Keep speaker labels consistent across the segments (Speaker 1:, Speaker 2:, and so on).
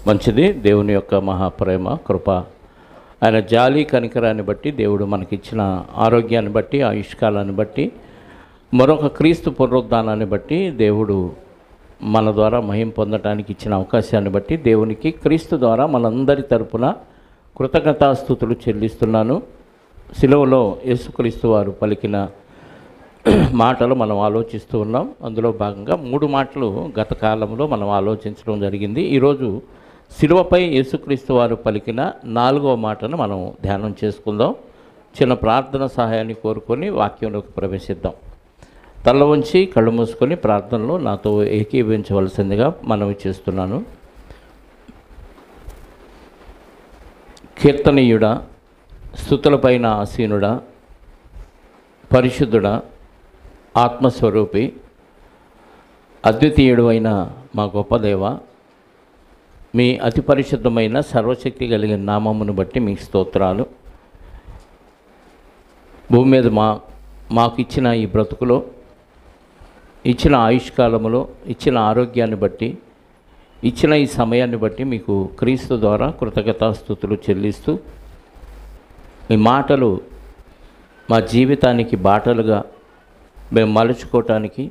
Speaker 1: మంచిది. దేవుని యొక్క మహాప్రేమ కృప, ఆయన జాలి కనికరాన్ని బట్టి, దేవుడు మనకిచ్చిన ఆరోగ్యాన్ని బట్టి, ఆయుష్కాలాన్ని బట్టి, మరొక క్రీస్తు పునరుద్ధానాన్ని బట్టి, దేవుడు మన ద్వారా మహిమ పొందడానికి ఇచ్చిన అవకాశాన్ని బట్టి దేవునికి క్రీస్తు ద్వారా మనందరి తరపున కృతజ్ఞతాస్తుతులు చెల్లిస్తున్నాను. శిలువలో యేసుక్రీస్తు వారు పలికిన మాటలు మనం ఆలోచిస్తూ ఉన్నాం. అందులో భాగంగా 3 మాటలు గత కాలంలో మనం ఆలోచించడం జరిగింది. ఈరోజు శిలువపై యేసుక్రీస్తు వారు పలికిన 4వ మాటను మనం ధ్యానం చేసుకుందాం. చిన్న ప్రార్థన సహాయాన్ని కోరుకొని వాక్యంలోకి ప్రవేశిద్దాం. తల వంచి కళ్ళు మూసుకొని ప్రార్థనలో నాతో ఏకీభవించవలసిందిగా మనవి చేస్తున్నాను. కీర్తనీయుడా, స్తుతులపైన ఆసీనుడా, పరిశుద్ధుడా, ఆత్మస్వరూపి, అద్వితీయుడు అయిన మా గొప్ప దేవ, మీ అతి పరిశుద్ధమైన సర్వశక్తి కలిగిన నామమును బట్టి మీకు స్తోత్రాలు. భూమి మీద మాకు ఇచ్చిన ఈ బ్రతుకులో, ఇచ్చిన ఆయుష్కాలములో, ఇచ్చిన ఆరోగ్యాన్ని బట్టి, ఇచ్చిన ఈ సమయాన్ని బట్టి మీకు క్రీస్తు ద్వారా కృతజ్ఞతాస్తుతులు చెల్లిస్తూ, మీ మాటలు మా జీవితానికి బాటలుగా మేము మలుచుకోవటానికి,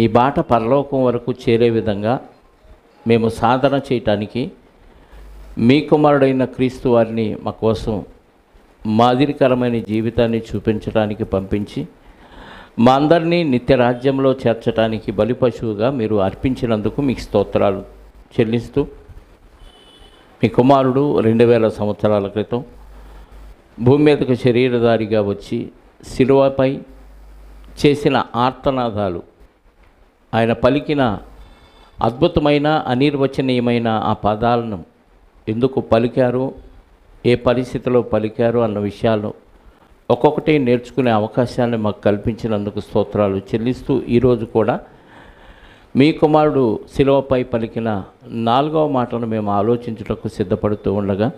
Speaker 1: ఈ బాట పరలోకం వరకు చేరే విధంగా మేము సాధన చేయటానికి మీ కుమారుడైన క్రీస్తు వారిని మా కోసం మాదిరికరమైన జీవితాన్ని చూపించడానికి పంపించి మా అందరినీ నిత్య రాజ్యంలో చేర్చడానికి బలిపశువుగా మీరు అర్పించినందుకు మీకు స్తోత్రాలు చెల్లిస్తూ, మీ కుమారుడు 2000 సంవత్సరాల క్రితం భూమి మీదకు శరీరధారిగా వచ్చి శిలువపై చేసిన ఆర్తనాదాలు, ఆయన పలికిన అద్భుతమైన అనిర్వచనీయమైన ఆ పదాలను ఎందుకు పలికారు, ఏ పరిస్థితిలో పలికారు అన్న విషయాలు ఒక్కొక్కటి నేర్చుకునే అవకాశాన్ని మాకు కల్పించినందుకు స్తోత్రాలు చెల్లిస్తూ, ఈరోజు కూడా మీ కుమారుడు శిలువపై పలికిన 4వ మాటను మేము ఆలోచించుటకు సిద్ధపడుతూ ఉండగా,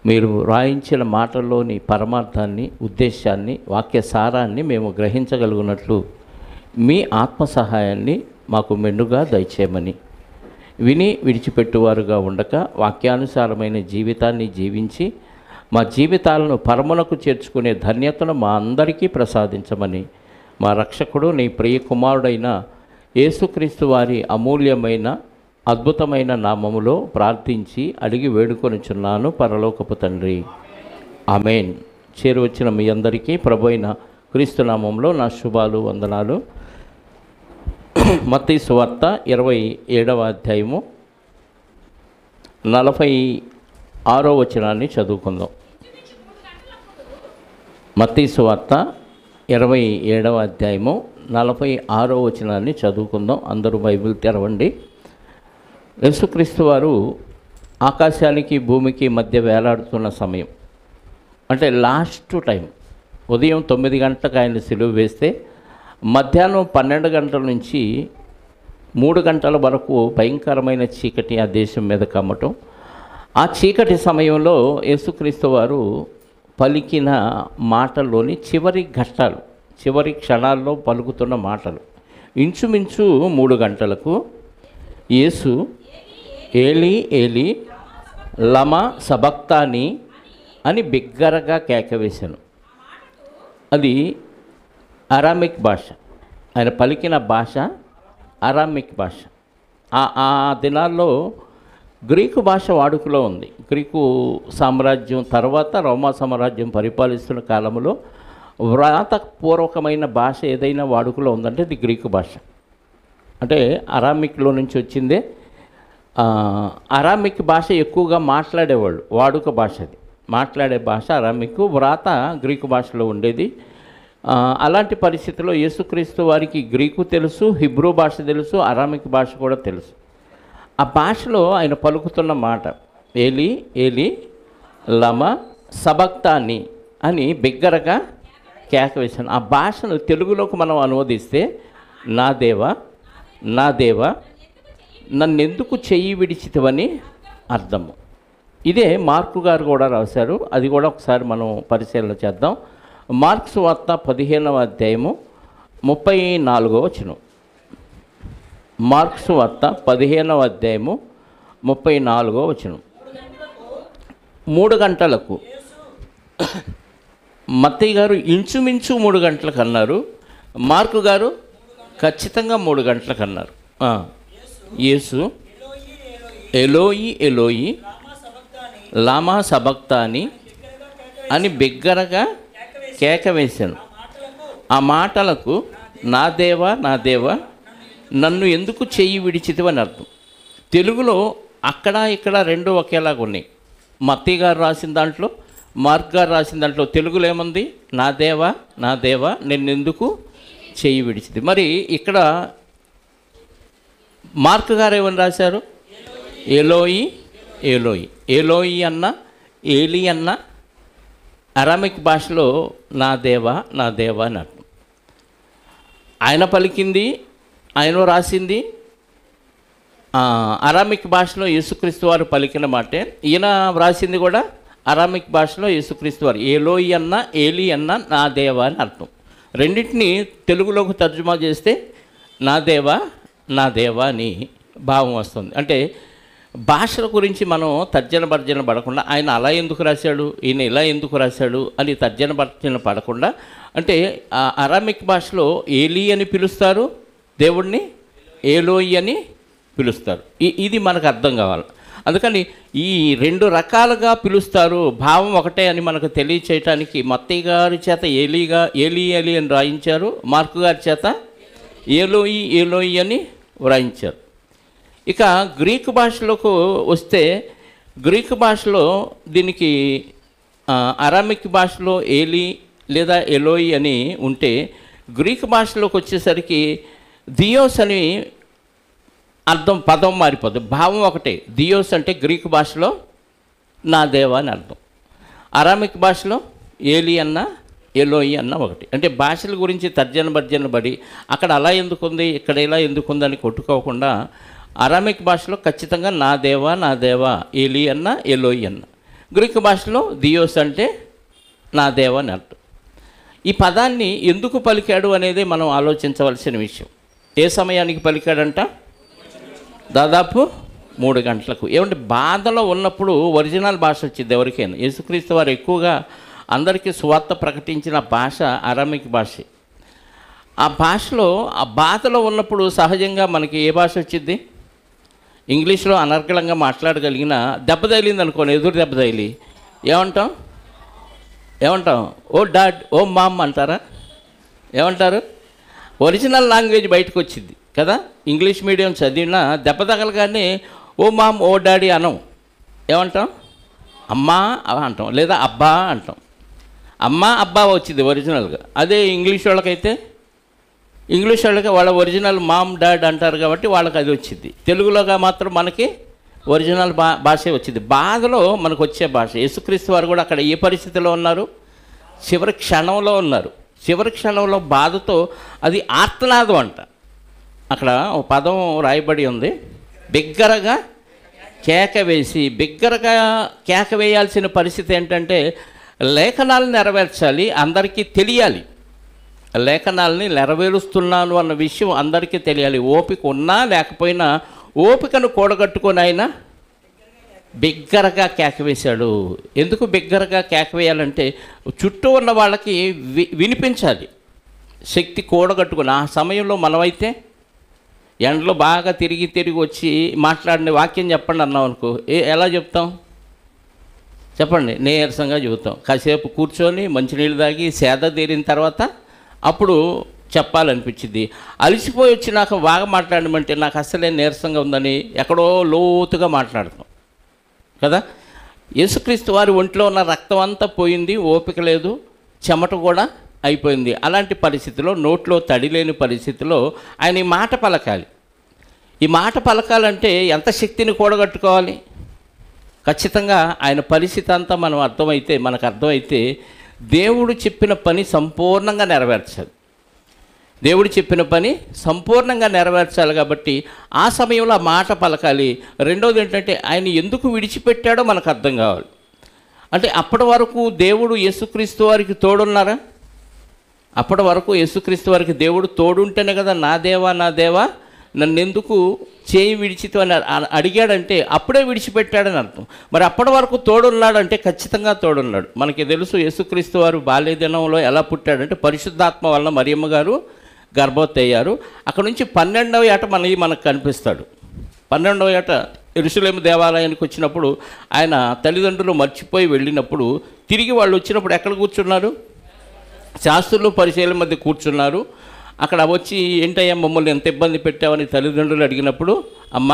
Speaker 1: మీరు రాయించిన మాటల్లోని పరమార్థాన్ని, ఉద్దేశాన్ని, వాక్య సారాన్ని మేము గ్రహించగలిగినట్లు మీ ఆత్మ సహాయాన్ని మాకు మెండుగా దయచేయమని, విని విడిచిపెట్టువారుగా ఉండక వాక్యానుసారమైన జీవితాన్ని జీవించి మా జీవితాలను పరమునకు చేర్చుకునే ధన్యతను మా అందరికీ ప్రసాదించమని మా రక్షకుడు నీ ప్రియ కుమారుడైన యేసుక్రీస్తు వారి అమూల్యమైన అద్భుతమైన నామములో ప్రార్థించి అడిగి వేడుకొనిచున్నాను పరలోకపు తండ్రి, ఆమేన్. చేరువచ్చిన మీ అందరికీ ప్రభు అయిన క్రీస్తు నామంలో నా శుభాలు, వందనాలు. మత్తయి సువార్త 27వ అధ్యాయము 46వ వచనాన్ని చదువుకుందాం. మత్తయి సువార్త 27వ అధ్యాయము 46వ వచనాన్ని చదువుకుందాం. అందరూ బైబిల్ తెరవండి. యేసుక్రీస్తు వారు ఆకాశానికి భూమికి మధ్య వేలాడుతున్న సమయం, అంటే లాస్ట్ టైం, ఉదయం 9 గంటలకు ఆయన సిలువ వేస్తే మధ్యాహ్నం 12 గంటల నుంచి 3 గంటల వరకు భయంకరమైన చీకటి ఆ దేశం మీద కమ్మటం. ఆ చీకటి సమయంలో యేసుక్రీస్తు వారు పలికిన మాటల్లోని చివరి ఘట్టాలు, చివరి క్షణాల్లో పలుకుతున్న మాటలు. ఇంచుమించు 3 గంటలకు యేసు ఏలీ ఏలీ లమా సబక్తాని అని బిగ్గరగా కేకవేశాను. అది అరామిక్ భాష. ఆయన పలికిన భాష అరామిక్ భాష. ఆ దినాల్లో గ్రీకు భాష వాడుకలో ఉంది. గ్రీకు సామ్రాజ్యం తర్వాత రోమా సామ్రాజ్యం పరిపాలిస్తున్న కాలంలో వ్రాతపూర్వకమైన భాష ఏదైనా వాడుకలో ఉందంటే ఇది గ్రీకు భాష. అంటే అరామిక్లో నుంచి వచ్చిందే. అరామిక్ భాష ఎక్కువగా మాట్లాడేవాళ్ళు, వాడుక భాష అది. మాట్లాడే భాష అరామిక్, వ్రాత గ్రీకు భాషలో ఉండేది. అలాంటి పరిస్థితిలో యేసుక్రీస్తు వారికి గ్రీకు తెలుసు, హిబ్రూ భాష తెలుసు, అరామిక్ భాష కూడా తెలుసు. ఆ భాషలో ఆయన పలుకుతున్న మాట ఏలీ ఏలీ లమా సబక్తాని అని బిగ్గరగా కేక వేశాను. ఆ భాషను తెలుగులోకి మనం అనువదిస్తే నా దేవా నా దేవా నన్నెందుకు చెయ్యి విడిచితివని అర్థము. ఇదే మార్కు గారు కూడా రాశారు. అది కూడా ఒకసారి మనం పరిశీలన చేద్దాం. మార్కు సువార్త 15వ అధ్యాయము 34వ వచనం. మార్కు సువార్త 15వ అధ్యాయము 34వ వచనం. 3 గంటలకు. మత్తయి గారు ఇంచుమించు 3 గంటలకు అన్నారు, మార్కు గారు ఖచ్చితంగా 3 గంటలకు అన్నారు. యేసు ఎలోయి ఎలోయి లామా సబక్తాని అని బిగ్గరగా కేక వేశాను. ఆ మాటలకు నా దేవా నా దేవా నన్ను ఎందుకు చెయ్యి విడిచితివని అర్థం. తెలుగులో అక్కడ ఇక్కడ రెండు ఒకేలాగా ఉన్నాయి. మత్తయి గారు రాసిన దాంట్లో, మార్క్ గారు రాసిన దాంట్లో తెలుగులో ఏముంది? నా దేవా నా దేవా నిన్నెందుకు చెయ్యి విడిచిది. మరి ఇక్కడ మార్క్ గారు ఏమని రాశారు? ఎలోయి ఎలోయి. ఎలోయి అన్న ఏలి అన్న అరామిక్ భాషలో నా దేవా నా దేవా అని అర్థం. ఆయన పలికింది, ఆయన రాసింది అరామిక్ భాషలో యేసుక్రీస్తు వారు పలికిన మాటే. ఈయన వ్రాసింది కూడా అరామిక్ భాషలో యేసుక్రీస్తు వారు. ఏలోయి అన్న ఏలి అన్న నా దేవా అని అర్థం. రెండింటిని తెలుగులోకి తర్జుమా చేస్తే నా దేవా నా దేవా అని భావం వస్తుంది. అంటే భాషల గురించి మనం తర్జన భర్జన పడకుండా ఆయన అలా ఎందుకు రాశాడు, ఈయన ఇలా ఎందుకు రాశాడు అని తర్జన భర్జన పడకుండా, అంటే అరామిక్ భాషలో ఏలి అని పిలుస్తారు, దేవుడిని ఏలోయి అని పిలుస్తారు. ఇది మనకు అర్థం కావాలి. అందుకని ఈ 2 రకాలుగా పిలుస్తారు, భావం ఒకటే అని మనకు తెలియచేయటానికి మత్తయి గారి చేత ఏలి అని రాయించారు, మార్కు గారి చేత ఏలోయి ఏలోయి అని వ్రాయించారు. ఇక గ్రీకు భాషలోకి వస్తే, గ్రీకు భాషలో దీనికి అరామిక్ భాషలో ఏలి లేదా ఎలోయి అని ఉంటే, గ్రీకు భాషలోకి వచ్చేసరికి దియోస్ అని అర్థం, పదం మారిపోతుంది, భావం ఒకటే. దియోస్ అంటే గ్రీకు భాషలో నా దేవా అని అర్థం, అరామిక్ భాషలో ఏలి అన్న ఎలోయి అన్న ఒకటి. అంటే భాషల గురించి తర్జన భర్జన పడి అక్కడ అలా ఎందుకుంది ఇక్కడ ఇలా ఎందుకుందని కొట్టుకోకుండా అరామిక్ భాషలో ఖచ్చితంగా నా దేవా ఏలి అన్న ఎలోయి అన్న. గ్రీకు భాషలో దియోస్ అంటే నా దేవా అని అర్థం. ఈ పదాన్ని ఎందుకు పలికాడు అనేది మనం ఆలోచించవలసిన విషయం. ఏ సమయానికి పలికాడంట? దాదాపు 3 గంటలకు. ఏమంటే బాధలో ఉన్నప్పుడు ఒరిజినల్ భాష వచ్చింది ఎవరికైనా. యేసుక్రీస్తు వారు ఎక్కువగా అందరికీ సువార్త ప్రకటించిన భాష అరామిక్ భాష. ఆ భాషలో ఆ బాధలో ఉన్నప్పుడు సహజంగా మనకి ఏ భాష వచ్చింది? ఇంగ్లీష్లో అనర్గళంగా మాట్లాడగలిగిన, దెబ్బ తగిలింది అనుకోండి, ఎదురు దెబ్బ తగిలి ఏమంటాం? ఓ డాడ్ ఓ మామ్ అంటారా? ఏమంటారు? ఒరిజినల్ లాంగ్వేజ్ బయటకు వచ్చింది కదా. ఇంగ్లీష్ మీడియం చదివినా దెబ్బ తగలగానే ఓ మామ్ ఓ డాడీ అనం. ఏమంటాం? అమ్మా అంటాం, లేదా అబ్బా అంటాం. అమ్మా అబ్బా వచ్చింది ఒరిజినల్గా. అదే ఇంగ్లీష్ వాళ్ళకైతే, ఇంగ్లీష్ వాళ్ళకి వాళ్ళ ఒరిజినల్ మామ్ డాడ్ అంటారు కాబట్టి వాళ్ళకి అది వచ్చింది. తెలుగులోగా మాత్రం మనకి ఒరిజినల్ భాషే వచ్చింది. బాధలో మనకు వచ్చే భాష. యేసుక్రీస్తు వారు కూడా అక్కడ ఏ పరిస్థితిలో ఉన్నారు? చివరి క్షణంలో ఉన్నారు. చివరి క్షణంలో బాధతో, అది ఆర్తనాదం అంట. అక్కడ ఒక పదం రాయబడి ఉంది, బిగ్గరగా కేక వేసి. బిగ్గరగా కేక వేయాల్సిన పరిస్థితి ఏంటంటే, లేఖనాలు నెరవేర్చాలి, అందరికీ తెలియాలి. లేఖనాలని నెరవేరుస్తున్నాను అన్న విషయం అందరికీ తెలియాలి. ఓపిక ఉన్నా లేకపోయినా ఓపికను కూడగట్టుకొని ఆయన బిగ్గరగా కేక వేశాడు. ఎందుకు బిగ్గరగా కేక వేయాలంటే, చుట్టూ ఉన్న వాళ్ళకి వినిపించాలి, శక్తి కూడగట్టుకొని. ఆ సమయంలో మనమైతే ఎండలో బాగా తిరిగి వచ్చి మాట్లాడిన వాక్యం చెప్పండి అన్నాం అనుకో, ఎలా చెప్తాం? చెప్పండి, నీరసంగా చెబుతాం. కాసేపు కూర్చొని మంచినీళ్ళు తాగి సేద తీరిన తర్వాత అప్పుడు చెప్పాలనిపించింది. అలసిపోయి వచ్చి నాకు బాగా మాట్లాడమంటే నాకు అసలే నీరసంగా ఉందని ఎక్కడో లోతుగా మాట్లాడతాం కదా. యేసుక్రీస్తు వారి ఒంట్లో ఉన్న రక్తం అంతా పోయింది, ఓపిక లేదు, చెమట కూడా అయిపోయింది. అలాంటి పరిస్థితిలో, నోట్లో తడి లేని పరిస్థితిలో ఆయన ఈ మాట పలకాలి. ఈ మాట పలకాలంటే ఎంత శక్తిని కూడగట్టుకోవాలి? ఖచ్చితంగా ఆయన పరిస్థితి అంతా మనకు అర్థమైతే దేవుడు చెప్పిన పని సంపూర్ణంగా నెరవేర్చాలి. దేవుడు చెప్పిన పని సంపూర్ణంగా నెరవేర్చాలి కాబట్టి ఆ సమయంలో ఆ మాట పలకాలి. రెండోది ఏంటంటే, ఆయన ఎందుకు విడిచిపెట్టాడో మనకు అర్థం కావాలి. అంటే అప్పటి వరకు దేవుడు యేసుక్రీస్తు వారికి తోడున్నారా? అప్పటి వరకు యేసుక్రీస్తు వారికి దేవుడు తోడుంటేనే కదా నా దేవా నన్నెందుకు చేయి విడిచితో అని అడిగాడంటే అప్పుడే విడిచిపెట్టాడని అర్థం. మరి అప్పటి వరకు తోడున్నాడంటే ఖచ్చితంగా తోడున్నాడు. మనకి తెలుసు యేసుక్రీస్తు వారు బాల్యదినంలో ఎలా పుట్టాడంటే పరిశుద్ధాత్మ వలన మరియమ్మ గారు గర్భవతి అయ్యారు. అక్కడ నుంచి 12వ ఏట మనకు కనిపిస్తాడు. 12వ ఏట యెరూషలేము దేవాలయానికి వచ్చినప్పుడు ఆయన తల్లిదండ్రులు మర్చిపోయి వెళ్ళినప్పుడు తిరిగి వాళ్ళు వచ్చినప్పుడు ఎక్కడ కూర్చున్నారు? శాస్త్రులు పరిచయాల మధ్య కూర్చున్నారు. అక్కడ వచ్చి ఏంటయ్యా మమ్మల్ని ఎంత ఇబ్బంది పెట్టావని తల్లిదండ్రులు అడిగినప్పుడు, అమ్మ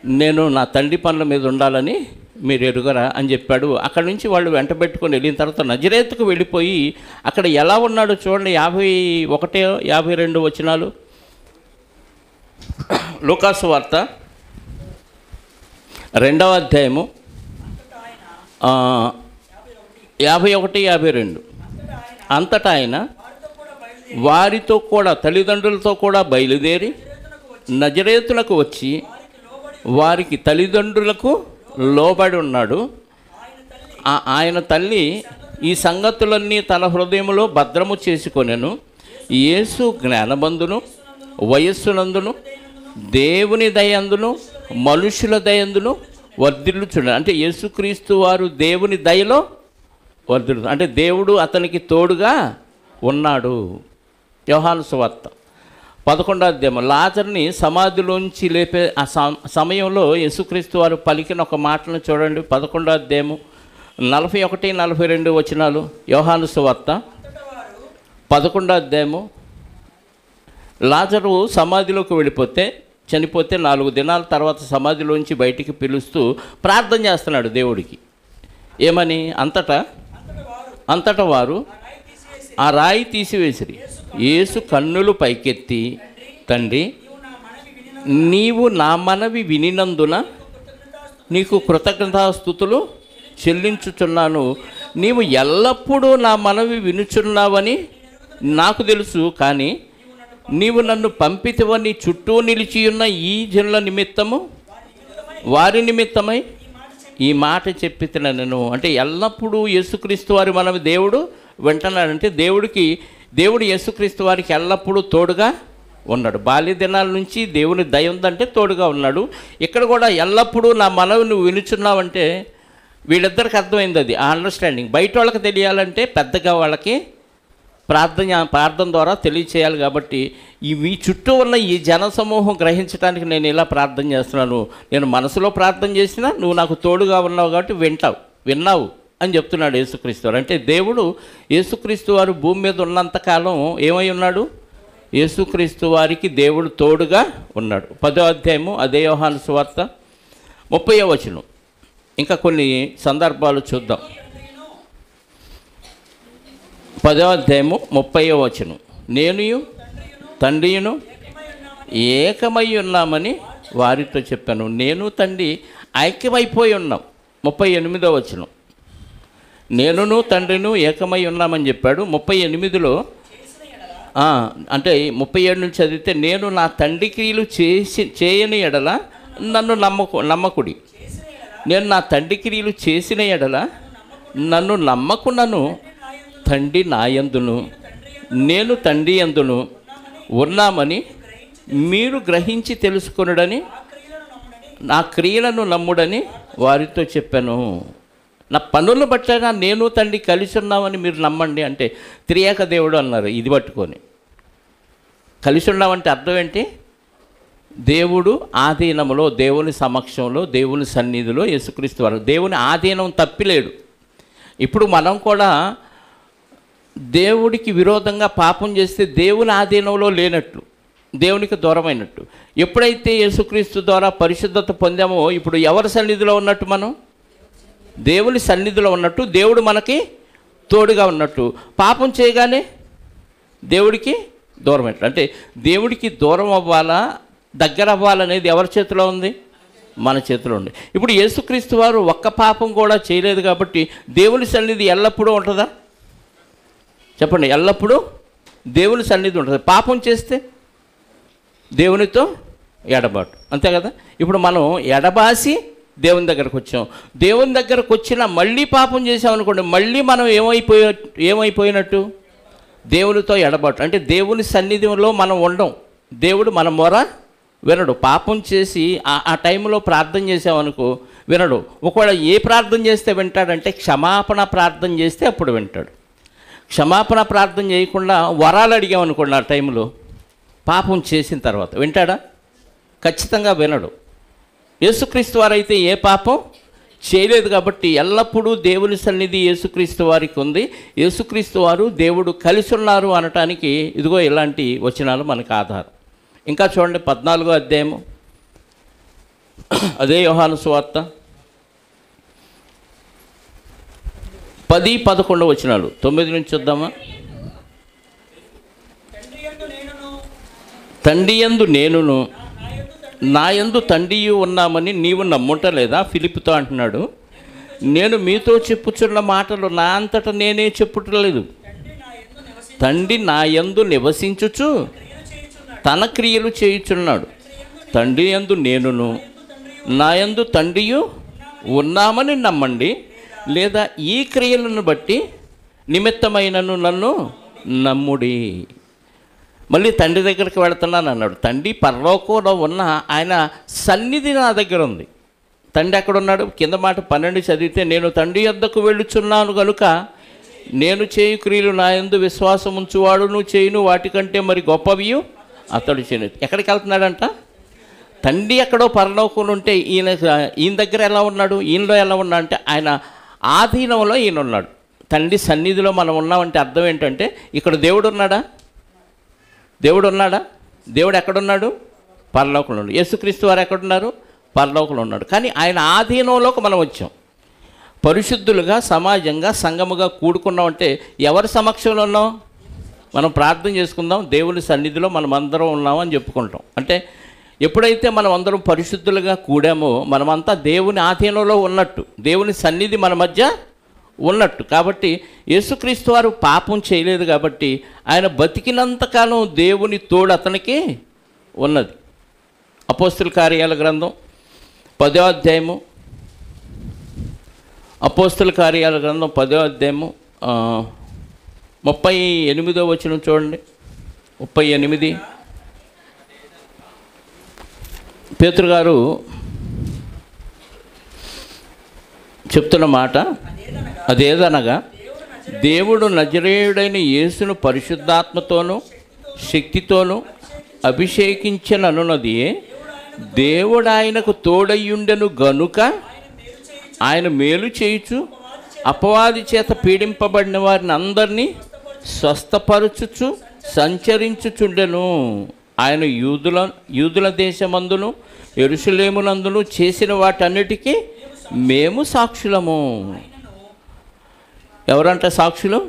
Speaker 1: నేను నా తండ్రి పనుల మీద ఉండాలని మీరు ఎరుగరా అని చెప్పాడు. అక్కడ నుంచి వాళ్ళు వెంట పెట్టుకొని వెళ్ళిన తర్వాత నజరేతుకు వెళ్ళిపోయి అక్కడ ఎలా ఉన్నాడో చూడండి. 51, 52 వచనాలు లూకాసు వార్త 2వ అధ్యాయము 51, 52. అంతటా ఆయన వారితో కూడా తల్లిదండ్రులతో కూడా బయలుదేరి నజరేతులకు వచ్చి వారికి తల్లిదండ్రులకు లోబడి ఉన్నాడు. ఆయన తల్లి ఈ సంగతులన్నీ తన హృదయంలో భద్రము చేసుకొనెను. యేసు జ్ఞానబంధును వయస్సునందును దేవుని దయందును మనుషుల దయందును వర్ధిల్లుచున్నాడు. అంటే యేసుక్రీస్తు వారు దేవుని దయలో వర్ధిల్లు, అంటే దేవుడు అతనికి తోడుగా ఉన్నాడు. యోహాను సువార్త 11వ అధ్యాయం లాజరుని సమాధిలోంచి లేపే ఆ సమయంలో యేసుక్రీస్తు వారు పలికిన ఒక మాటను చూడండి. 11వ అధ్యాయము 41, 42 వచనాలు. యోహాను సువార్త 11వ అధ్యాయము. లాజరు సమాధిలోకి వెళ్ళిపోతే చనిపోతే 4 దినాల తర్వాత సమాధిలోంచి బయటికి పిలుస్తూ ప్రార్థన చేస్తున్నాడు దేవుడికి. ఏమని? అంతటా వారు ఆ రాయి తీసివేసిరి. యేసు కన్నులు పైకెత్తి, తండ్రి నీవు నా మనవి వినినందున నీకు కృతజ్ఞతాస్తుతులు చెల్లించుచున్నాను. నీవు ఎల్లప్పుడూ నా మనవి వినుచున్నావని నాకు తెలుసు, కానీ నీవు నన్ను పంపితివని చుట్టూ నిలిచియున్న ఈ జనుల నిమిత్తము వారి నిమిత్తమై ఈ మాట చెప్పితిన నేను. అంటే ఎల్లప్పుడూ యేసుక్రీస్తు వారి మనవి దేవుడు వింటున్నాడంటే దేవుడు యేసుక్రీస్తు వారికి ఎల్లప్పుడూ తోడుగా ఉన్నాడు. బాల్య దినాల నుంచి దేవుని దయ ఉందంటే తోడుగా ఉన్నాడు. ఇక్కడ కూడా ఎల్లప్పుడూ నా మనవి నువ్వు వినుచున్నావంటే వీళ్ళిద్దరికి అర్థమైంది అది, ఆ అండర్స్టాండింగ్. బయట వాళ్ళకి తెలియాలంటే పెద్దగా వాళ్ళకి ప్రార్థన ద్వారా తెలియచేయాలి. కాబట్టి మీ చుట్టూ ఉన్న ఈ జనసమూహం గ్రహించడానికి నేను ఇలా ప్రార్థన చేస్తున్నాను. నేను మనసులో ప్రార్థన చేసినా నువ్వు నాకు తోడుగా ఉన్నావు కాబట్టి విన్నావు అని చెప్తున్నాడు యేసుక్రీస్తు వారు. అంటే దేవుడు యేసుక్రీస్తు వారు భూమి మీద ఉన్నంతకాలం ఏమై ఉన్నాడు? యేసుక్రీస్తు వారికి దేవుడు తోడుగా ఉన్నాడు. 10వ అధ్యాయము అదే యోహాను సువార్త 30వ వచనం. ఇంకా కొన్ని సందర్భాలు చూద్దాం. 10వ అధ్యాయము 30వ వచనం. నేను తండ్రియును ఏకమై ఉన్నామని వారితో చెప్పాను. నేను తండ్రి ఐక్యమైపోయి ఉన్నాం. 38వ వచనం. నేనును తండ్రిను ఏకమై ఉన్నామని చెప్పాడు. 38లో అంటే 37 నుంచి చదివితే నేను నా తండ్రి క్రియలు చేయని ఎడల నన్ను నమ్మకుడి, నేను నా తండ్రి క్రియలు చేసిన ఎడల నన్ను నమ్మకున్నను. తండ్రి నాయందును నేను తండ్రి యందును ఉన్నామని మీరు గ్రహించి తెలుసుకొనుడని నా క్రియలను నమ్ముడని వారితో చెప్పాను. నా పనులు బట్టైనా నేను తండ్రి కలిసి ఉన్నామని మీరు నమ్మండి. అంటే త్రియేక దేవుడు అన్నారు. ఇది పట్టుకొని కలిసి ఉన్నామంటే అర్థం ఏంటి? దేవుడు ఆధీనంలో, దేవుని సమక్షంలో, దేవుని సన్నిధిలో యేసుక్రీస్తు వారు. దేవుని ఆధీనం తప్పిలేడు. ఇప్పుడు మనం కూడా దేవుడికి విరోధంగా పాపం చేస్తే దేవుని ఆధీనంలో లేనట్లు, దేవునికి దూరమైనట్టు. ఎప్పుడైతే యేసుక్రీస్తు ద్వారా పరిశుద్ధత పొందామో ఇప్పుడు ఎవరి సన్నిధిలో ఉన్నట్టు? మనం దేవుని సన్నిధిలో ఉన్నట్టు, దేవుడు మనకి తోడుగా ఉన్నట్టు. పాపం చేయగానే దేవుడికి దూరమైనట్టు. అంటే దేవుడికి దూరం అవ్వాలా దగ్గర అవ్వాలనేది ఎవరి చేతిలో ఉంది? మన చేతిలో ఉంది. ఇప్పుడు యేసుక్రీస్తు వారు ఒక్క పాపం కూడా చేయలేదు కాబట్టి దేవుని సన్నిధి ఎల్లప్పుడూ ఉంటుందా? చెప్పండి. ఎల్లప్పుడూ దేవుని సన్నిధి ఉంటుంది. పాపం చేస్తే దేవునితో ఎడబాటు, అంతే కదా. ఇప్పుడు మనం ఎడబాసి దేవుని దగ్గరకు వచ్చాం. దేవుని దగ్గరకు వచ్చినా మళ్ళీ పాపం చేసామనుకోండి, మళ్ళీ మనం ఏమైపోయినట్టు? దేవునితో ఎడబాటు. అంటే దేవుని సన్నిధిలో మనం ఉండం. దేవుడు మన మొర వినడు. పాపం చేసి ఆ టైంలో ప్రార్థన చేసామనుకో వినడు. ఒకవేళ ఏ ప్రార్థన చేస్తే వింటాడంటే క్షమాపణ ప్రార్థన చేస్తే అప్పుడు వింటాడు. క్షమాపణ ప్రార్థన చేయకుండా వరాలు అడిగామనుకోండి ఆ టైంలో, పాపం చేసిన తర్వాత వింటాడా? ఖచ్చితంగా వినడు. యేసుక్రీస్తు వారైతే ఏ పాపం చేయలేదు కాబట్టి ఎల్లప్పుడూ దేవుని సన్నిధి యేసుక్రీస్తు వారికి ఉంది. యేసుక్రీస్తు వారు దేవుడు కలిసి ఉన్నారు అనటానికి ఇదిగో ఇలాంటి వచనాలు మనకు ఆధారం. ఇంకా చూడండి 14వ అధ్యాయము, అదే యోహాను సువార్త 10-11 వచనాలు, 9 నుంచి చూద్దామా. తండ్రి యందు నేనును నా యందు తండ్రియు ఉన్నామని నీవు నమ్ముంటలేదా? ఫిలిప్పుతో అంటున్నాడు. నేను మీతో చెప్పుచున్న మాటలు నా అంతటా నేనే చెప్పుటలేదు. తండ్రి నా యందు నివసించుచు తన క్రియలు చేయుచున్నాడు. తండ్రి యందు నేనును నా యందు తండ్రియు ఉన్నామని నమ్మండి, లేదా ఈ క్రియలను బట్టి నిమిత్తమైనను నన్ను నమ్ముడి. మళ్ళీ తండ్రి దగ్గరికి వెళుతున్నాను అన్నాడు. తండ్రి పరలోకంలో ఉన్న ఆయన సన్నిధి నా దగ్గర ఉంది. తండ్రి ఎక్కడున్నాడు? కింద మాట 12 చదివితే, నేను తండ్రి యొద్దకు వెళ్ళుచున్నాను కనుక నేను చేయు క్రియలు నా యందు విశ్వాసం ఉంచువాడును చేయును, వాటికంటే మరి గొప్పవి అతడు చేయను. ఎక్కడికి వెళ్తున్నాడంట? తండ్రి ఎక్కడో పరలోకంలో ఉంటే ఈయన దగ్గర ఎలా ఉన్నాడు, ఈయనలో ఎలా ఉన్నాడు అంటే ఆయన ఆధీనంలో ఈయన ఉన్నాడు. తండ్రి సన్నిధిలో మనం ఉన్నామంటే అర్థం ఏంటంటే ఇక్కడ దేవుడు ఉన్నాడా? దేవుడు ఉన్నాడా? దేవుడు ఎక్కడున్నాడు? పరలోకంలో ఉన్నాడు. యేసుక్రీస్తు వారు ఎక్కడున్నారు? పరలోకంలో ఉన్నాడు. కానీ ఆయన ఆధీనంలోకి మనం వచ్చాం. పరిశుద్ధులుగా సమాజంగా సంఘముగా కూడుకున్నామంటే ఎవరి సమక్షంలో ఉన్నాం? మనం ప్రార్థన చేసుకుందాం, దేవుని సన్నిధిలో మనం అందరం ఉన్నామని చెప్పుకుంటాం. అంటే ఎప్పుడైతే మనం అందరం పరిశుద్ధులుగా కూడామో మనమంతా దేవుని ఆధీనంలో ఉన్నట్టు, దేవుని సన్నిధి మన మధ్య ఉన్నట్టు. కాబట్టి యేసుక్రీస్తు వారు పాపం చేయలేదు కాబట్టి ఆయన బతికినంతకాలం దేవుని తోడు అతనికి ఉన్నది. అపోస్తుల కార్యాల గ్రంథం 10వ అధ్యాయము, అపోస్తుల కార్యాల గ్రంథం 10వ అధ్యాయము 38వ వచనం చూడండి. 38 పేతురు గారు చెప్తున్న మాట అదేదనగా, దేవుడు నజరేయుడైన యేసును పరిశుద్ధాత్మతోనూ శక్తితోనూ అభిషేకించననున్నది దేవుడు ఆయనకు తోడయ్యుండెను గనుక ఆయన మేలు చేయుచు అపవాది చేత పీడింపబడిన వారిని అందరినీ స్వస్థపరచుచు సంచరించుచుండెను. ఆయన యూదుల దేశమందును యెరూషలేమునందును చేసిన వాటన్నిటికీ మేము సాక్షులము. ఎవరంట సాక్షులు?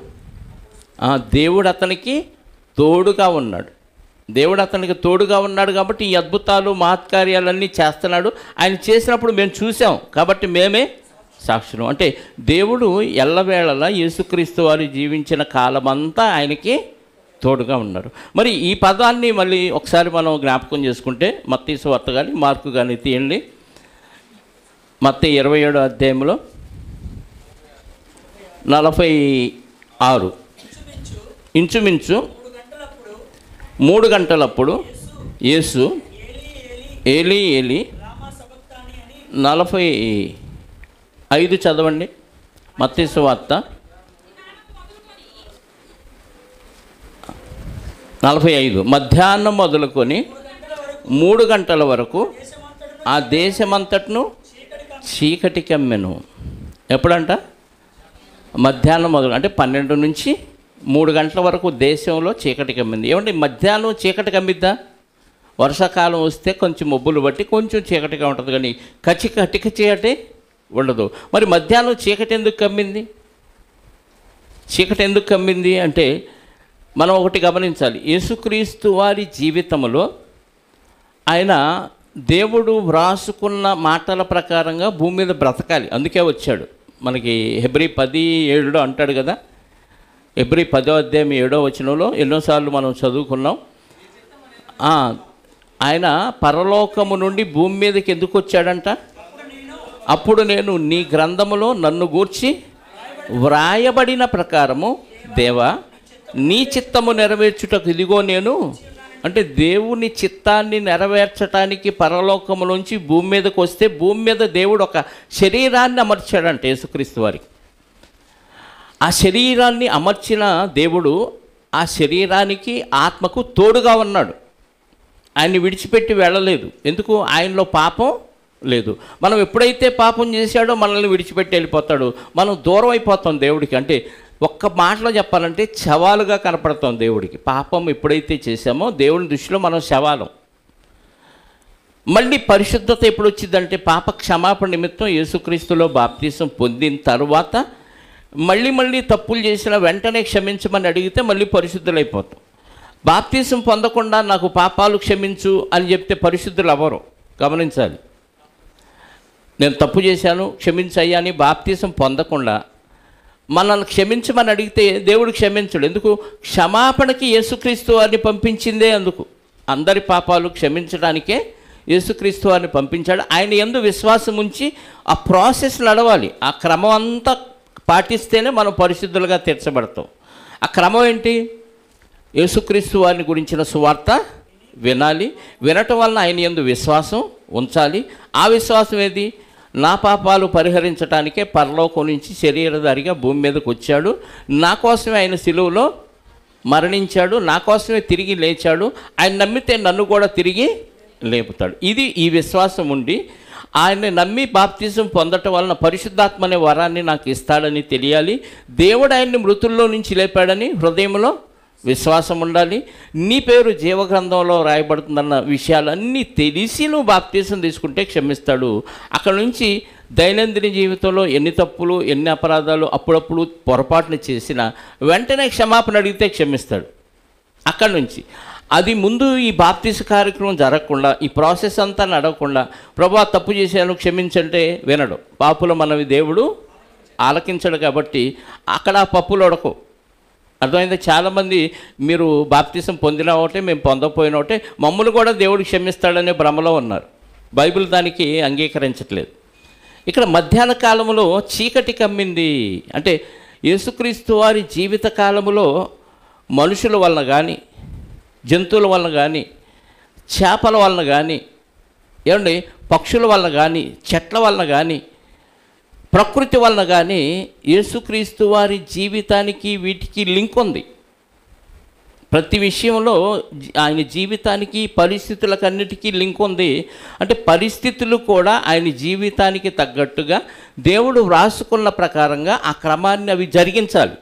Speaker 1: దేవుడు అతనికి తోడుగా ఉన్నాడు. దేవుడు అతనికి తోడుగా ఉన్నాడు కాబట్టి ఈ అద్భుతాలు మహత్కార్యాలన్నీ చేస్తున్నాడు. ఆయన చేసినప్పుడు మేము చూసాం కాబట్టి మేమే సాక్షులు. అంటే దేవుడు ఎల్లవేళలా యేసుక్రీస్తు వారు జీవించిన కాలమంతా ఆయనకి తోడుగా ఉన్నారు. మరి ఈ పదాన్ని మళ్ళీ ఒకసారి మనం జ్ఞాపకం చేసుకుంటే మత్తయి సువార్త కానీ మార్కు కానీ తీయండి. మత్తయి 27వ అధ్యాయంలో 46 ఇంచుమించు 3 గంటలప్పుడు యేసు ఏలీ ఏలీ 45 చదవండి. మత్తయి సువార్త 45 మధ్యాహ్నం మొదలుకొని 3 గంటల వరకు ఆ దేశమంతటను చీకటి కమ్మెను. ఎప్పుడంట? మధ్యాహ్నం మొదలు అంటే 12 నుంచి 3 గంటల వరకు దేశంలో చీకటి కమ్మింది. ఏమంటే మధ్యాహ్నం చీకటి కమ్మిద్దా? వర్షాకాలం వస్తే కొంచెం మబ్బులు బట్టి కొంచెం చీకటిగా ఉంటుంది, కానీ కటిక చీకటి ఉండదు. మరి మధ్యాహ్నం చీకటి ఎందుకు కమ్మింది? చీకటి ఎందుకు కమ్మింది అంటే మనం ఒకటి గమనించాలి. యేసుక్రీస్తు వారి జీవితంలో ఆయన దేవుడు వ్రాసుకున్న మాటల ప్రకారంగా భూమి మీద బ్రతకాలి, అందుకే వచ్చాడు. మనకి హెబ్రీ 10:7 అంటాడు కదా. హెబ్రీ 10వ అధ్యాయం 7వ వచనంలో ఎన్నోసార్లు మనం చదువుకున్నాం. ఆయన పరలోకము నుండి భూమి మీదకి ఎందుకు వచ్చాడంట? అప్పుడు నేను నీ గ్రంథములో నన్ను గూర్చి వ్రాయబడిన ప్రకారము దేవా నీ చిత్తము నెరవేర్చుటకు ఇదిగో నేను అంటే దేవుని చిత్తాన్ని నెరవేర్చడానికి పరలోకములోంచి భూమి మీదకి వస్తే భూమి మీద దేవుడు ఒక శరీరాన్ని అమర్చాడంట యేసుక్రీస్తు వారికి. ఆ శరీరాన్ని అమర్చిన దేవుడు ఆ శరీరానికి ఆత్మకు తోడుగా ఉన్నాడు. ఆయన్ని విడిచిపెట్టి వెళ్ళలేదు. ఎందుకు? ఆయనలో పాపం లేదు. మనం ఎప్పుడైతే పాపం చేశాడో మనల్ని విడిచిపెట్టి వెళ్ళిపోతాడు. మనం దూరం అయిపోతాం దేవుడికి. అంటే ఒక్క మాటలో చెప్పాలంటే శవాలుగా కనపడతాం దేవుడికి. పాపం ఎప్పుడైతే చేశామో దేవుని దృష్టిలో మనం శవాలం. మళ్ళీ పరిశుద్ధత ఎప్పుడు వచ్చిందంటే పాప క్షమాపణ నిమిత్తం యేసుక్రీస్తులో బాప్తీసం పొందిన తర్వాత మళ్ళీ తప్పులు చేసిన వెంటనే క్షమించమని అడిగితే మళ్ళీ పరిశుద్ధులైపోతాం. బాప్తీసం పొందకుండా నాకు పాపాలు క్షమించు అని చెప్తే పరిశుద్ధులు అవ్వరు. గమనించాలి. నేను తప్పు చేశాను క్షమించయ్యా అని బాప్తీసం పొందకుండా మనల్ని క్షమించమని అడిగితే దేవుడు క్షమించడు. ఎందుకు? క్షమాపణకి యేసుక్రీస్తు వారిని పంపించిందే అందుకు. అందరి పాపాలు క్షమించడానికే యేసుక్రీస్తు వారిని పంపించాడు. ఆయన యందు విశ్వాసం ఉంచి ఆ ప్రాసెస్ నడవాలి. ఆ క్రమం అంతా పాటిస్తేనే మనం పరిశుద్ధులుగా తీర్చబడతాం. ఆ క్రమం ఏంటి? యేసుక్రీస్తు వారిని గురించిన సువార్త వినాలి. వినటం వలన ఆయన యందు విశ్వాసం ఉంచాలి. ఆ విశ్వాసం ఏది? నా పాపాలు పరిహరించడానికే పరలోకం నుంచి శరీరధారిగా భూమి మీదకి వచ్చాడు. నా కోసమే ఆయన సిలువలో మరణించాడు. నా కోసమే తిరిగి లేచాడు. ఆయన నమ్మితే నన్ను కూడా తిరిగి లేపుతాడు. ఇది ఈ విశ్వాసం ఉండి ఆయన్ని నమ్మి బాప్తిజం పొందటం వలన పరిశుద్ధాత్మ అనే వరాన్ని నాకు ఇస్తాడని తెలియాలి. దేవుడు ఆయన్ని మృతుల్లో నుంచి లేపాడని హృదయంలో విశ్వాసం ఉండాలి. నీ పేరు జీవగ్రంథంలో రాయబడుతుందన్న విషయాలన్నీ తెలిసి నువ్వు బాప్తీసం తీసుకుంటే క్షమిస్తాడు. అక్కడ నుంచి దైనందిన జీవితంలో ఎన్ని తప్పులు ఎన్ని అపరాధాలు అప్పుడప్పుడు పొరపాటును చేసినా వెంటనే క్షమాపణ అడిగితే క్షమిస్తాడు. అక్కడి నుంచి అది ముందు ఈ బాప్తీస కార్యక్రమం జరగకుండా ఈ ప్రాసెస్ అంతా నడవకుండా ప్రభా తప్పు చేశాను క్షమించంటే వినడు. పాపుల మనవి దేవుడు ఆలకించడు. కాబట్టి అక్కడ ఆ పప్పులు ఉడకవు. అర్థమైంది? చాలామంది మీరు బాప్తీసం పొందిన ఒకటే మేము పొందకపోయిన ఒకటే మమ్మల్ని కూడా దేవుడు క్షమిస్తాడనే భ్రమలో ఉన్నారు. బైబిల్ దానికి అంగీకరించట్లేదు. ఇక్కడ మధ్యాహ్న కాలంలో చీకటి కమ్మింది అంటే యేసుక్రీస్తు వారి జీవిత కాలములో మనుషుల వలన కానీ జంతువుల వలన కానీ చేపల వలన కానీ ఏమండి పక్షుల వలన కానీ చెట్ల వలన కానీ ప్రకృతి వలన కానీ యేసుక్రీస్తు వారి జీవితానికి వీటికి లింక్ ఉంది. ప్రతి విషయంలో ఆయన జీవితానికి పరిస్థితులకన్నిటికీ లింక్ ఉంది. అంటే పరిస్థితులు కూడా ఆయన జీవితానికి తగ్గట్టుగా దేవుడు వ్రాసుకున్న ప్రకారంగా ఆ క్రమాన్ని అవి జరిగించాలి.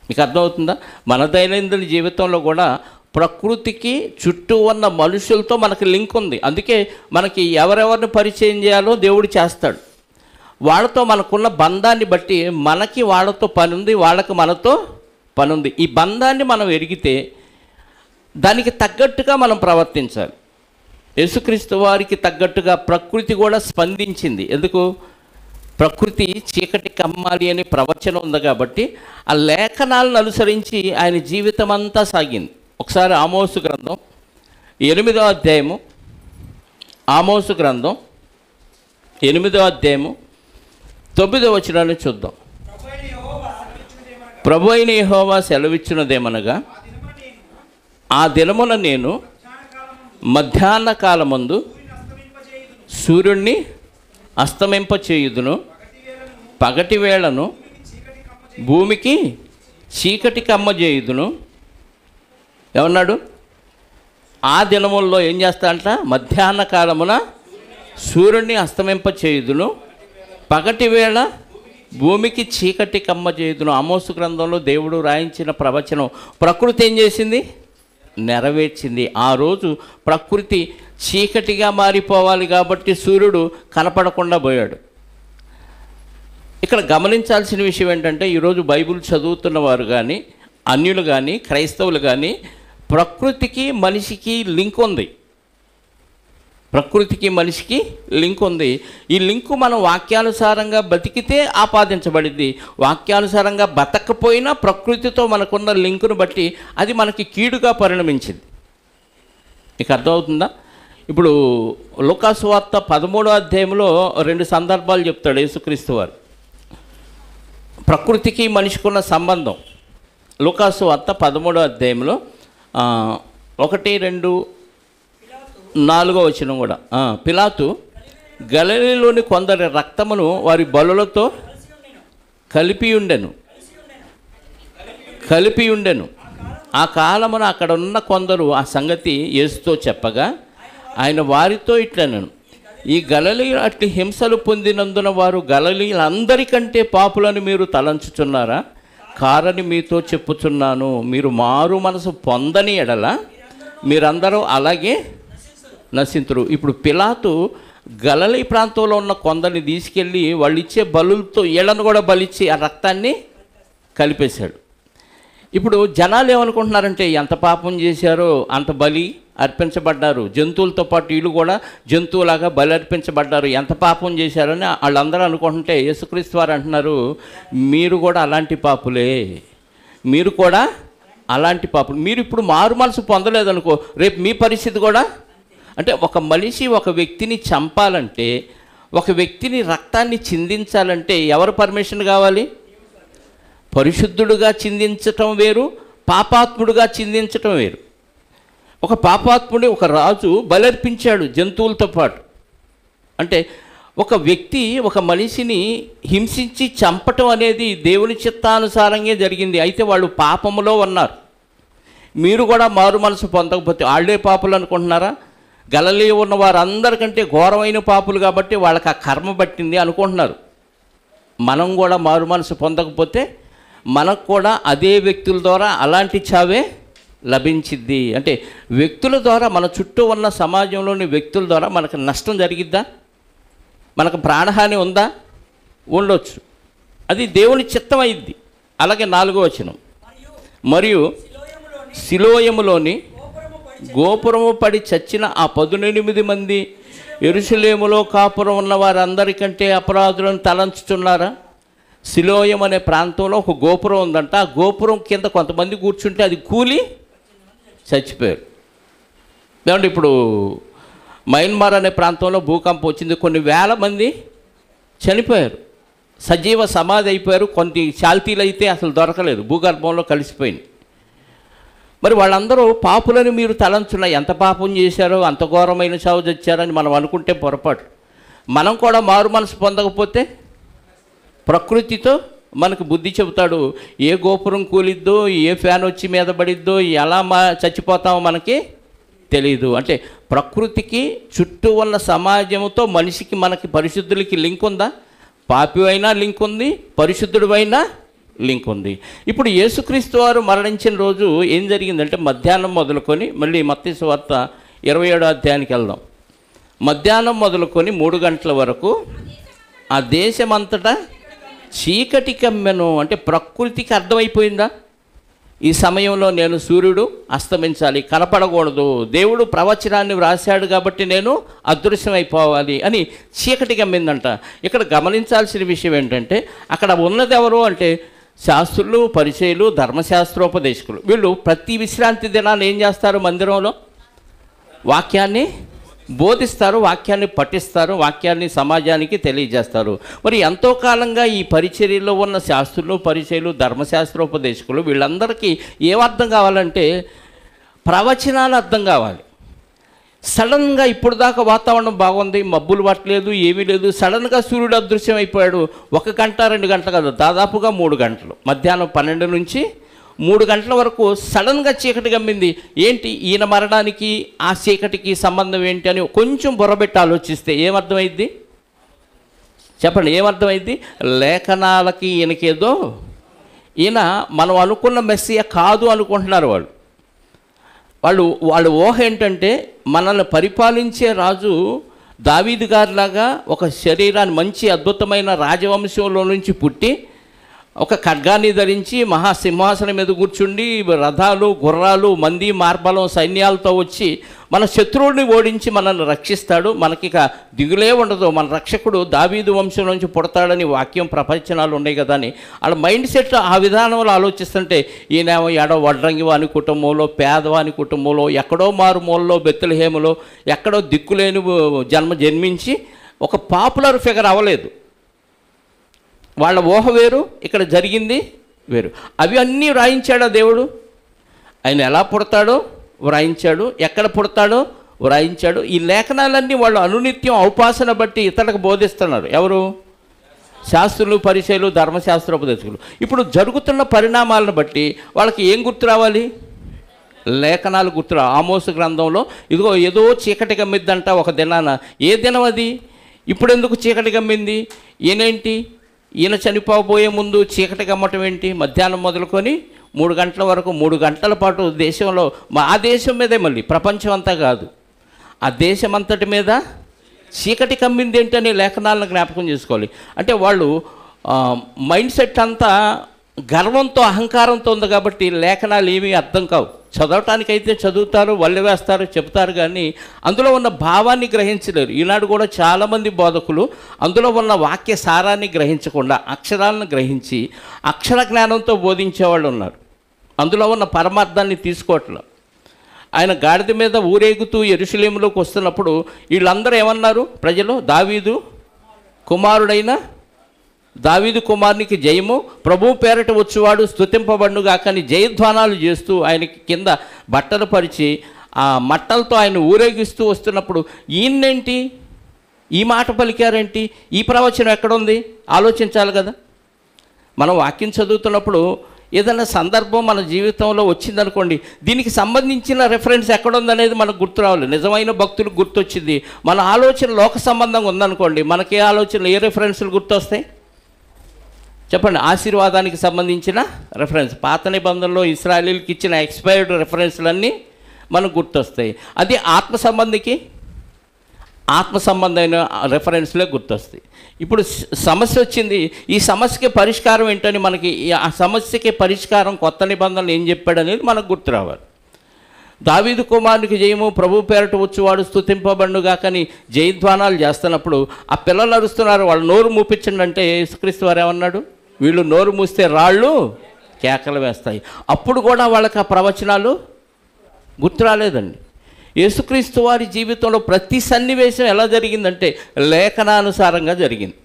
Speaker 1: మీకు అర్థమవుతుందా? మన దైనందిన జీవితంలో కూడా ప్రకృతికి చుట్టూ ఉన్న మనుషులతో మనకి లింక్ ఉంది. అందుకే మనకి ఎవరెవరిని పరిచయం చేయాలో దేవుడు చేస్తాడు. వాళ్ళతో మనకున్న బంధాన్ని బట్టి మనకి వాళ్ళతో పని ఉంది, వాళ్ళకి మనతో పని ఉంది. ఈ బంధాన్ని మనం ఎరిగితే దానికి తగ్గట్టుగా మనం ప్రవర్తించాలి. యేసుక్రీస్తు వారికి తగ్గట్టుగా ప్రకృతి కూడా స్పందించింది. ఎందుకు? ప్రకృతి చీకటి కమ్మాలి అనే ప్రవచనం ఉంది కాబట్టి ఆ లేఖనాలను అనుసరించి ఆయన జీవితం అంతా సాగింది. ఒకసారి ఆమోసు గ్రంథం 8వ అధ్యాయము, ఆమోసు గ్రంథం 8వ అధ్యాయము 9వ వచనాన్ని చూద్దాం. ప్రభు అయిన యెహోవా సెలవిచ్చినదేమనగా ఆ దినమున నేను మధ్యాహ్న కాలమందు సూర్యుడిని అస్తమింపచేయుదును, పగటి వేళను భూమికి చీకటి కమ్మజేయుదును. ఏమన్నాడు? ఆ దినముల్లో ఏం చేస్తాడంట? మధ్యాహ్న కాలమున సూర్యుడిని అస్తమింపచేయుదును, పగటి వేళ భూమికి చీకటి కమ్మజేయుదును. ఆమోసు గ్రంథంలో దేవుడు రాయించిన ప్రవచనం ప్రకృతి ఏం చేసింది? నెరవేర్చింది. ఆ రోజు ప్రకృతి చీకటిగా మారిపోవాలి కాబట్టి సూర్యుడు కనపడకుండా పోయాడు. ఇక్కడ గమనించాల్సిన విషయం ఏంటంటే ఈరోజు బైబిల్ చదువుతున్న వారు కానీ అన్యులు కానీ క్రైస్తవులు కానీ ప్రకృతికి మనిషికి లింక్ ఉంది. ప్రకృతికి మనిషికి లింక్ ఉంది. ఈ లింకు మనం వాక్యానుసారంగా బతికితే ఆపాదించబడింది. వాక్యానుసారంగా బతకపోయినా ప్రకృతితో మనకున్న లింకును బట్టి అది మనకి కీడుగా పరిణమించింది. మీకు అర్థమవుతుందా? ఇప్పుడు లూకాసు వార్త 13వ అధ్యాయంలో 2 సందర్భాలు చెప్తాడు యేసుక్రీస్తు వారు. ప్రకృతికి మనిషికున్న సంబంధం లూకాసు వార్త 13వ అధ్యాయంలో 1, 2, 4వ వచనం కూడా. పిలాతు గలిలయలోని కొందరి రక్తమును వారి బలులతో కలిపి ఉండెను. ఆ కాలమున అక్కడ ఉన్న కొందరు ఆ సంగతి యేసుతో చెప్పగా ఆయన వారితో ఇట్లనెను, ఈ గలిలయులు అట్టి హింసలు పొందినందున వారు గలిలయులందరికంటే పాపులని మీరు తలంచుచున్నారా? కారని మీతో చెప్పుచున్నాను, మీరు మారు మనసు పొందని ఎడల మీరందరూ అలాగే నశింతురు. ఇప్పుడు పిలాతు గలిలయ ప్రాంతంలో ఉన్న కొందరిని తీసుకెళ్ళి వాళ్ళు ఇచ్చే బలులతో వీళ్ళను కూడా బలిచ్చి ఆ రక్తాన్ని కలిపేశాడు. ఇప్పుడు జనాలు ఏమనుకుంటున్నారంటే ఎంత పాపం చేశారో అంత బలి అర్పించబడ్డారు, జంతువులతో పాటు వీళ్ళు కూడా జంతువులాగా బలి అర్పించబడ్డారు, ఎంత పాపం చేశారని వాళ్ళందరూ అనుకుంటుంటే యేసుక్రీస్తు వారు అంటున్నారు, మీరు కూడా అలాంటి పాపులే, మీరు కూడా అలాంటి పాపులు. మీరు ఇప్పుడు మారు మనసు పొందలేదనుకో, రేపు మీ పరిస్థితి కూడా అంటే ఒక మనిషి ఒక వ్యక్తిని చంపాలంటే, ఒక వ్యక్తిని రక్తాన్ని చిందించాలంటే ఎవరు పర్మిషన్ కావాలి? పరిశుద్ధుడుగా చిందించటం వేరు, పాపాత్ముడుగా చిందించటం వేరు. ఒక పాపాత్ముడి ఒక రాజు బలర్పించాడు జంతువులతో పాటు. అంటే ఒక వ్యక్తి ఒక మనిషిని హింసించి చంపటం అనేది దేవుని చిత్తానుసారంగా జరిగింది. అయితే వాళ్ళు పాపములో ఉన్నారు. మీరు కూడా మారు మనసు పొందకపోతే వాళ్ళే పాపులు అనుకుంటున్నారా? గలిలయ ఉన్న వారందరికంటే ఘోరమైన పాపులు కాబట్టి వాళ్ళకి ఆ కర్మ పట్టింది అనుకుంటున్నారు. మనం కూడా మారు మనసు పొందకపోతే మనకు కూడా అదే వ్యక్తుల ద్వారా అలాంటి చావే లభించిద్ది. అంటే వ్యక్తుల ద్వారా, మన చుట్టూ ఉన్న సమాజంలోని వ్యక్తుల ద్వారా మనకు నష్టం జరిగిద్దా? మనకు ప్రాణహాని ఉందా? ఉండొచ్చు. అది దేవుని చిత్తం అయింది. అలాగే 4వ వచనం, మరియు సిలోయములోని గోపురము పడి చచ్చిన ఆ 18 మంది యెరూషలేములో కాపురం ఉన్న వారందరికంటే అపరాధులను తలంచుతున్నారా? సిలోయం అనే ప్రాంతంలో ఒక గోపురం ఉందంట. ఆ గోపురం కింద కొంతమంది కూర్చుంటే అది కూలి చచ్చిపోయారు. ఏమంటే ఇప్పుడు మయన్మార్ అనే ప్రాంతంలో భూకంపం వచ్చింది, కొన్ని వేల మంది చనిపోయారు, సజీవ సమాధి అయిపోయారు. కొన్ని శాల్తీలు అయితే అసలు దొరకలేదు, భూగర్భంలో కలిసిపోయింది. మరి వాళ్ళందరూ పాపులని మీరు తలంచున్న, ఎంత పాపం చేశారో అంత ఘోరమైన చావు చచ్చారని మనం అనుకుంటే పొరపాటు. మనం కూడా మారు మనసు పొందకపోతే ప్రకృతితో మనకు బుద్ధి చెబుతాడు. ఏ గోపురం కూలిద్దో, ఏ ఫ్యాన్ వచ్చి మీద పడిద్దో, ఎలా చచ్చిపోతామో మనకి తెలియదు. అంటే ప్రకృతికి చుట్టూ ఉన్న సమాజంతో మనిషికి మనకి పరిశుద్ధులకి లింక్ ఉందా? పాపి అయినా లింక్ ఉంది, పరిశుద్ధుడు అయినా లింక్ ఉంది. ఇప్పుడు యేసుక్రీస్తు వారు మరణించిన రోజు ఏం జరిగిందంటే మధ్యాహ్నం మొదలుకొని, మళ్ళీ మత్తయి సువార్త 27వ అధ్యాయానికి వెళ్దాం. మధ్యాహ్నం మొదలుకొని 3 గంటల వరకు ఆ దేశమంతటా చీకటి కమ్మెను. అంటే ప్రకృతికి అర్థమైపోయిందా, ఈ సమయంలో నేను సూర్యుడు అస్తమించాలి, కనపడకూడదు, దేవుడు ప్రవచనాన్ని వ్రాశాడు కాబట్టి నేను అదృశ్యమైపోవాలి అని చీకటి కమ్మిందంట. ఇక్కడ గమనించాల్సిన విషయం ఏంటంటే అక్కడ ఉన్నది ఎవరు అంటే శాస్త్రులు, పరిచయులు, ధర్మశాస్త్రోపదేశకులు. వీళ్ళు ప్రతి విశ్రాంతి దినాన్ని ఏం చేస్తారు? మందిరంలో వాక్యాన్ని బోధిస్తారు, వాక్యాన్ని పఠిస్తారు, వాక్యాన్ని సమాజానికి తెలియజేస్తారు. మరి ఎంతో కాలంగా ఈ పరిచర్యలో ఉన్న శాస్త్రులు, పరిచయులు, ధర్మశాస్త్రోపదేశకులు వీళ్ళందరికీ ఏమర్థం కావాలంటే ప్రవచనాలు అర్థం కావాలి. సడన్గా ఇప్పుడు దాకా వాతావరణం బాగుంది, మబ్బులు పట్టలేదు, ఏమీ లేదు, సడన్గా సూర్యుడు అదృశ్యం అయిపోయాడు. 1 గంట 2 గంటలు కాదు, దాదాపుగా 3 గంటలు, మధ్యాహ్నం 12 నుంచి 3 గంటల వరకు సడన్గా చీకటి గమ్మింది. ఏంటి ఈయన మరణానికి ఆ చీకటికి సంబంధం ఏంటి అని కొంచెం బుర్రబెట్టి ఆలోచిస్తే ఏమర్థమైద్ది చెప్పండి? ఏమర్థమైద్ది? లేఖనాలకి ఈయనకేదో, ఈయన మనం అనుకున్న మెస్సియా కాదు అనుకుంటున్నారు వాళ్ళ ఊహ ఏంటంటే మనల్ని పరిపాలించే రాజు దావీదు గారిలాగా ఒక శరీరాన్ని, మంచి అద్భుతమైన రాజవంశంలో నుంచి పుట్టి ఒక ఖడ్గాన్ని ధరించి మహాసింహాసనం మీద కూర్చుండి రథాలు, గుర్రాలు, మంది మార్బలం సైన్యాలతో వచ్చి మన శత్రువుని ఓడించి మనల్ని రక్షిస్తాడు. మనకిక దిగులే ఉండదు, మన రక్షకుడు దావీదు వంశం నుంచి పుడతాడని వాక్యం ప్రపంచనాలు ఉన్నాయి కదా అని వాళ్ళ మైండ్ సెట్ ఆ విధానంలో ఆలోచిస్తుంటే ఈయనేమో ఎడో వడ్రంగి వాని కుటుంబంలో, పేదవాని కుటుంబంలో, ఎక్కడో మారుమూలలో బెత్లెహేములో ఎక్కడో దిక్కులేని జన్మించి ఒక పాపులర్ ఫిగర్ అవ్వలేదు. వాళ్ళ ఊహ వేరు, ఇక్కడ జరిగింది వేరు. అవి అన్నీ వ్రాయించాడా దేవుడు? ఆయన ఎలా పుడతాడో వ్రాయించాడు, ఎక్కడ పుడతాడో వ్రాయించాడు. ఈ లేఖనాలన్నీ వాళ్ళు అనునిత్యం ఔపాసన బట్టి ఇతరులకు బోధిస్తున్నారు. ఎవరు? శాస్త్రులు, పరిచయులు, ధర్మశాస్త్రోపదేశకులు. ఇప్పుడు జరుగుతున్న పరిణామాలను బట్టి వాళ్ళకి ఏం గుర్తు రావాలి? లేఖనాలు గుర్తురా. ఆమోసు గ్రంథంలో ఇదిగో ఏదో చీకటి గమ్మిద్దంట ఒక దినాన. ఏ దినం అది? ఇప్పుడు ఎందుకు చీకటి గమ్మింది? ఈయన చనిపోబోయే ముందు చీకటి గమ్మటం ఏంటి? మధ్యాహ్నం మొదలుకొని 3 గంటల వరకు 3 గంటల పాటు దేశంలో, ఆ దేశం మీదే, మళ్ళీ ప్రపంచం అంతా కాదు, ఆ దేశం అంతటి మీద చీకటి కమ్మింది ఏంటని లేఖనాలను జ్ఞాపకం చేసుకోవాలి. అంటే వాళ్ళు మైండ్ సెట్ అంతా గర్వంతో, అహంకారంతో ఉంది కాబట్టి లేఖనాలు ఏమీ అర్థం కావు. చదవటానికైతే చదువుతారు, వల్లె వేస్తారు, చెప్తారు, కానీ అందులో ఉన్న భావాన్ని గ్రహించలేరు. ఈనాడు కూడా చాలామంది బోధకులు అందులో ఉన్న వాక్య సారాన్ని గ్రహించకుండా అక్షరాలను గ్రహించి అక్షర జ్ఞానంతో బోధించేవాళ్ళు ఉన్నారు. అందులో ఉన్న పరమార్థాన్ని తీసుకోవట్లేదు. ఆయన గాడిద మీద ఊరేగుతూ యెరూషలేములోకి వస్తున్నప్పుడు వీళ్ళందరూ ఏమన్నారు? ప్రజలు, దావీదు కుమారునికి జయము, ప్రభువు పేరట వచ్చేవాడు స్తుతింపబడునుగా కానీ జయధ్వానాలు చేస్తూ ఆయనకి కింద బట్టలు పరిచి ఆ మట్టలతో ఆయన ఊరేగిస్తూ వస్తున్నప్పుడు ఈయనేంటి ఈ మాట పలికారేంటి? ఈ ప్రవచనం ఎక్కడుంది? ఆలోచించాలి కదా. మనం వాక్యం చదువుతున్నప్పుడు ఏదైనా సందర్భం మన జీవితంలో వచ్చిందనుకోండి, దీనికి సంబంధించిన రెఫరెన్స్ ఎక్కడుందనేది మనకు గుర్తు రావాలి. నిజమైన భక్తులకు గుర్తొచ్చింది. మన ఆలోచన లోక సంబంధంగా ఉందనుకోండి, మనకి ఏ ఆలోచనలు, ఏ రెఫరెన్స్లు గుర్తొస్తాయి చెప్పండి? ఆశీర్వాదానికి సంబంధించిన రెఫరెన్స్, పాత నిబంధనలో ఇశ్రాయేలీయులకు ఇచ్చిన ఎక్స్పైర్డ్ రెఫరెన్స్లన్నీ మనకు గుర్తొస్తాయి. అది ఆత్మ సంబంధమైన రెఫరెన్స్లే గుర్తొస్తాయి. ఇప్పుడు సమస్య వచ్చింది, ఈ సమస్యకి పరిష్కారం ఏంటని మనకి, ఆ సమస్యకి పరిష్కారం కొత్త నిబంధనలు ఏం చెప్పాడు అనేది మనకు గుర్తు రావాలి. దావీదు కుమారునికి జయము, ప్రభు పేరట వచ్చేవాడు స్తుతింపబడునుగా కానీ జయధ్వానాలు చేస్తున్నప్పుడు ఆ పిల్లలు అరుస్తున్నారు, వాళ్ళు నోరు మూపించండి అంటే యేసుక్రీస్తు వారు ఏమన్నాడు? వీళ్ళు నోరు మూస్తే రాళ్ళు కేకలు వేస్తాయి. అప్పుడు కూడా వాళ్ళకి ఆ ప్రవచనాలు గుర్తు రాలేదండి. యేసుక్రీస్తు వారి జీవితంలో ప్రతి సన్నివేశం ఎలా జరిగిందంటే లేఖనానుసారంగా జరిగింది.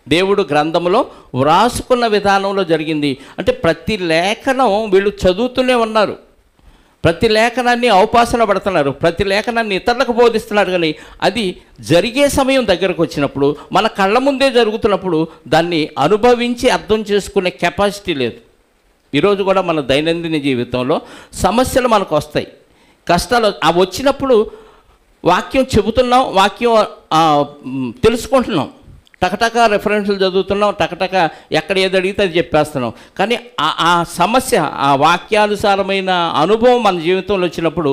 Speaker 1: దేవుడు గ్రంథంలో వ్రాసుకున్న విధానంలో జరిగింది. అంటే ప్రతి లేఖనం వీళ్ళు చదువుతూనే ఉన్నారు, ప్రతి లేఖనాన్ని ఔపాసన పడుతున్నారు, ప్రతి లేఖనాన్ని ఇతరులకు బోధిస్తున్నారు. కానీ అది జరిగే సమయం దగ్గరకు వచ్చినప్పుడు, మన కళ్ళ ముందే జరుగుతున్నప్పుడు దాన్ని అనుభవించి అర్థం చేసుకునే కెపాసిటీ లేదు. ఈరోజు కూడా మన దైనందిన జీవితంలో సమస్యలు మనకు వస్తాయి, కష్టాలు అవి వచ్చినప్పుడు వాక్యం చెబుతున్నాం, వాక్యం తెలుసుకుంటున్నాం, టకటక రెఫరెన్స్లు చదువుతున్నాం, టకటక ఎక్కడ ఏది అడిగితే అది చెప్పేస్తున్నాం. కానీ ఆ సమస్య, ఆ వాక్యానుసారమైన అనుభవం మన జీవితంలో వచ్చినప్పుడు